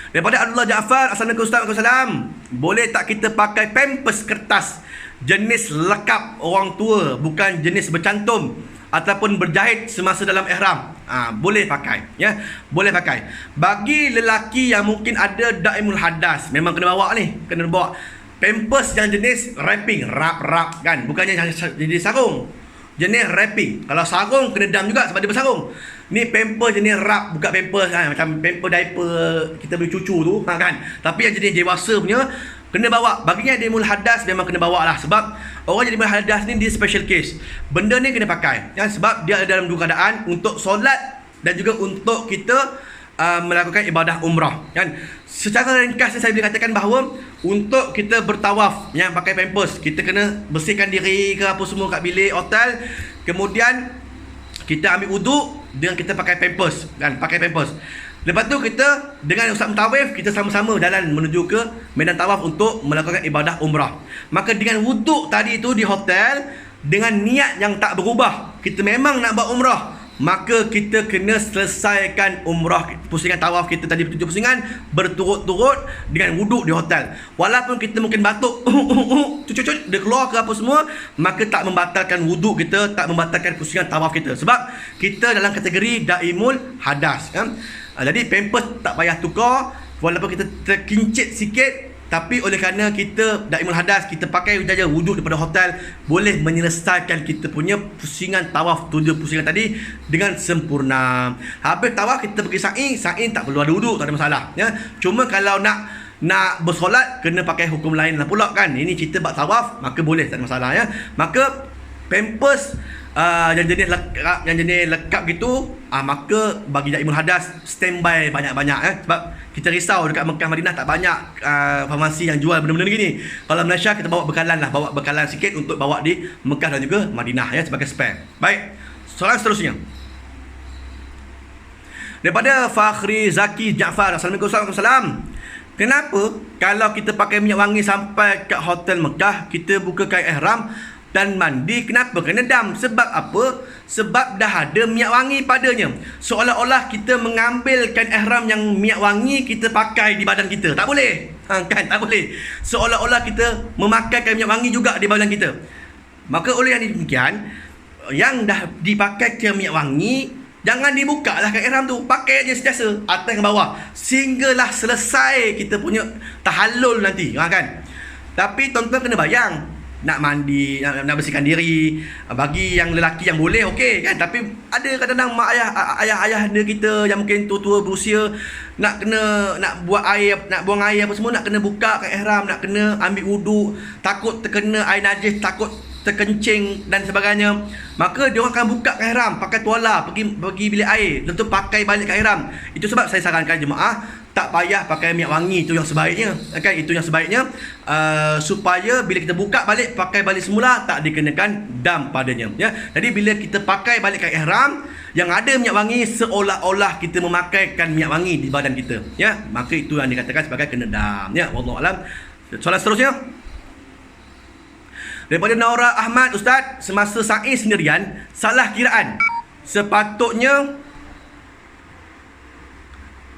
[SPEAKER 1] Daripada Abdullah Jaafar, Assalamualaikum Ustaz. Boleh tak kita pakai pampers kertas jenis lekap orang tua, bukan jenis bercantum ataupun berjahit semasa dalam ihram? Boleh pakai ya, boleh pakai. Bagi lelaki yang mungkin ada daimul hadas, memang kena bawa ni, kena bawa pampers yang jenis wrapping, rap kan, bukannya jenis sarung, jenis wrapping. Kalau sarung kena dam juga sebab dia bersarung. Ni pampers jenis wrap, bukan pampers macam pamper diaper kita beli cucu tu kan. Tapi yang jenis dewasa punya kena bawa. Baginya daimul hadas memang kena bawa lah, sebab orang jadi daimul hadas ni dia special case. Benda ni kena pakai ya, sebab dia ada dalam dua keadaan, untuk solat dan juga untuk kita melakukan ibadah umrah kan. Secara ringkas saya boleh katakan bahawa untuk kita bertawaf yang pakai pampers, kita kena bersihkan diri ke apa semua kat bilik hotel, kemudian kita ambil wuduk dengan kita pakai pampers kan, pakai pampers. Lepas tu kita dengan Ustaz Mentawif, kita sama-sama jalan menuju ke medan tawaf untuk melakukan ibadah umrah. Maka dengan wuduk tadi tu di hotel, dengan niat yang tak berubah, kita memang nak buat umrah, maka kita kena selesaikan umrah, pusingan tawaf kita tadi 7 pusingan berturut-turut dengan wuduk di hotel. Walaupun kita mungkin batuk cucut dia keluar ke apa semua, maka tak membatalkan wuduk kita, tak membatalkan pusingan tawaf kita, sebab kita dalam kategori daimul hadas kan. Jadi pampers tak payah tukar, walaupun kita terkincit sikit, tapi oleh kerana kita daimul hadas, kita pakai saja wuduk daripada hotel, boleh menyelesaikan kita punya pusingan tawaf 7 pusingan tadi dengan sempurna. Habis tawaf kita pergi sa'i tak perlu ada wuduk, tak ada masalah ya. Cuma kalau nak bersolat kena pakai hukum lain lah pula kan. Ini cerita bab tawaf, maka boleh, tak ada masalah ya. Maka pampers yang jenis lekap gitu, maka bagi daimul hadas standby banyak-banyak sebab kita risau dekat Mekah Madinah tak banyak farmasi yang jual benda-benda begini. Kalau Malaysia kita bawa bekalan sikit untuk bawa di Mekah dan juga Madinah ya, sebagai spare. Baik, soalan seterusnya daripada Fakhri Zaki Jaafar, Assalamualaikum warahmatullahi. Kenapa kalau kita pakai minyak wangi sampai kat hotel Mekah, kita buka kain ihram dan mandi, kenapa kena dam? Sebab apa? Sebab dah ada minyak wangi padanya. Seolah-olah kita mengambilkan ihram yang minyak wangi kita pakai di badan kita. Tak boleh kan, tak boleh. Seolah-olah kita memakaikan minyak wangi juga di badan kita. Maka oleh yang demikian, yang dah dipakaikan minyak wangi, jangan dibuka lah kain ihram tu, pakai aja sentiasa atas dan bawah sehinggalah selesai kita punya tahallul nanti kan. Tapi tuan-tuan kena bayang, nak mandi, nak bersihkan diri, bagi yang lelaki yang boleh okey kan. Tapi ada kadang-kadang mak ayah anda kita yang mungkin tua-tua berusia, nak buang air apa semua, nak kena buka kat ihram, nak kena ambil wuduk, takut terkena air najis, takut terkencing dan sebagainya. Maka dia orang akan buka kat ihram, pakai tuala, pergi bilik air, lepas tu pakai balik kat ihram. Itu sebab saya sarankan jemaah tak payah pakai minyak wangi, itu yang sebaiknya kan, itu yang sebaiknya supaya bila kita buka balik, pakai balik semula, tak dikenakan dam padanya ya. Jadi bila kita pakai balik kat ihram yang ada minyak wangi, seolah-olah kita memakaikan minyak wangi di badan kita ya, maka itu yang dikatakan sebagai kena dam ya. Wallahu alam. Soalan seterusnya daripada Naura Ahmad, Ustaz, semasa sa'i sendirian salah kiraan, sepatutnya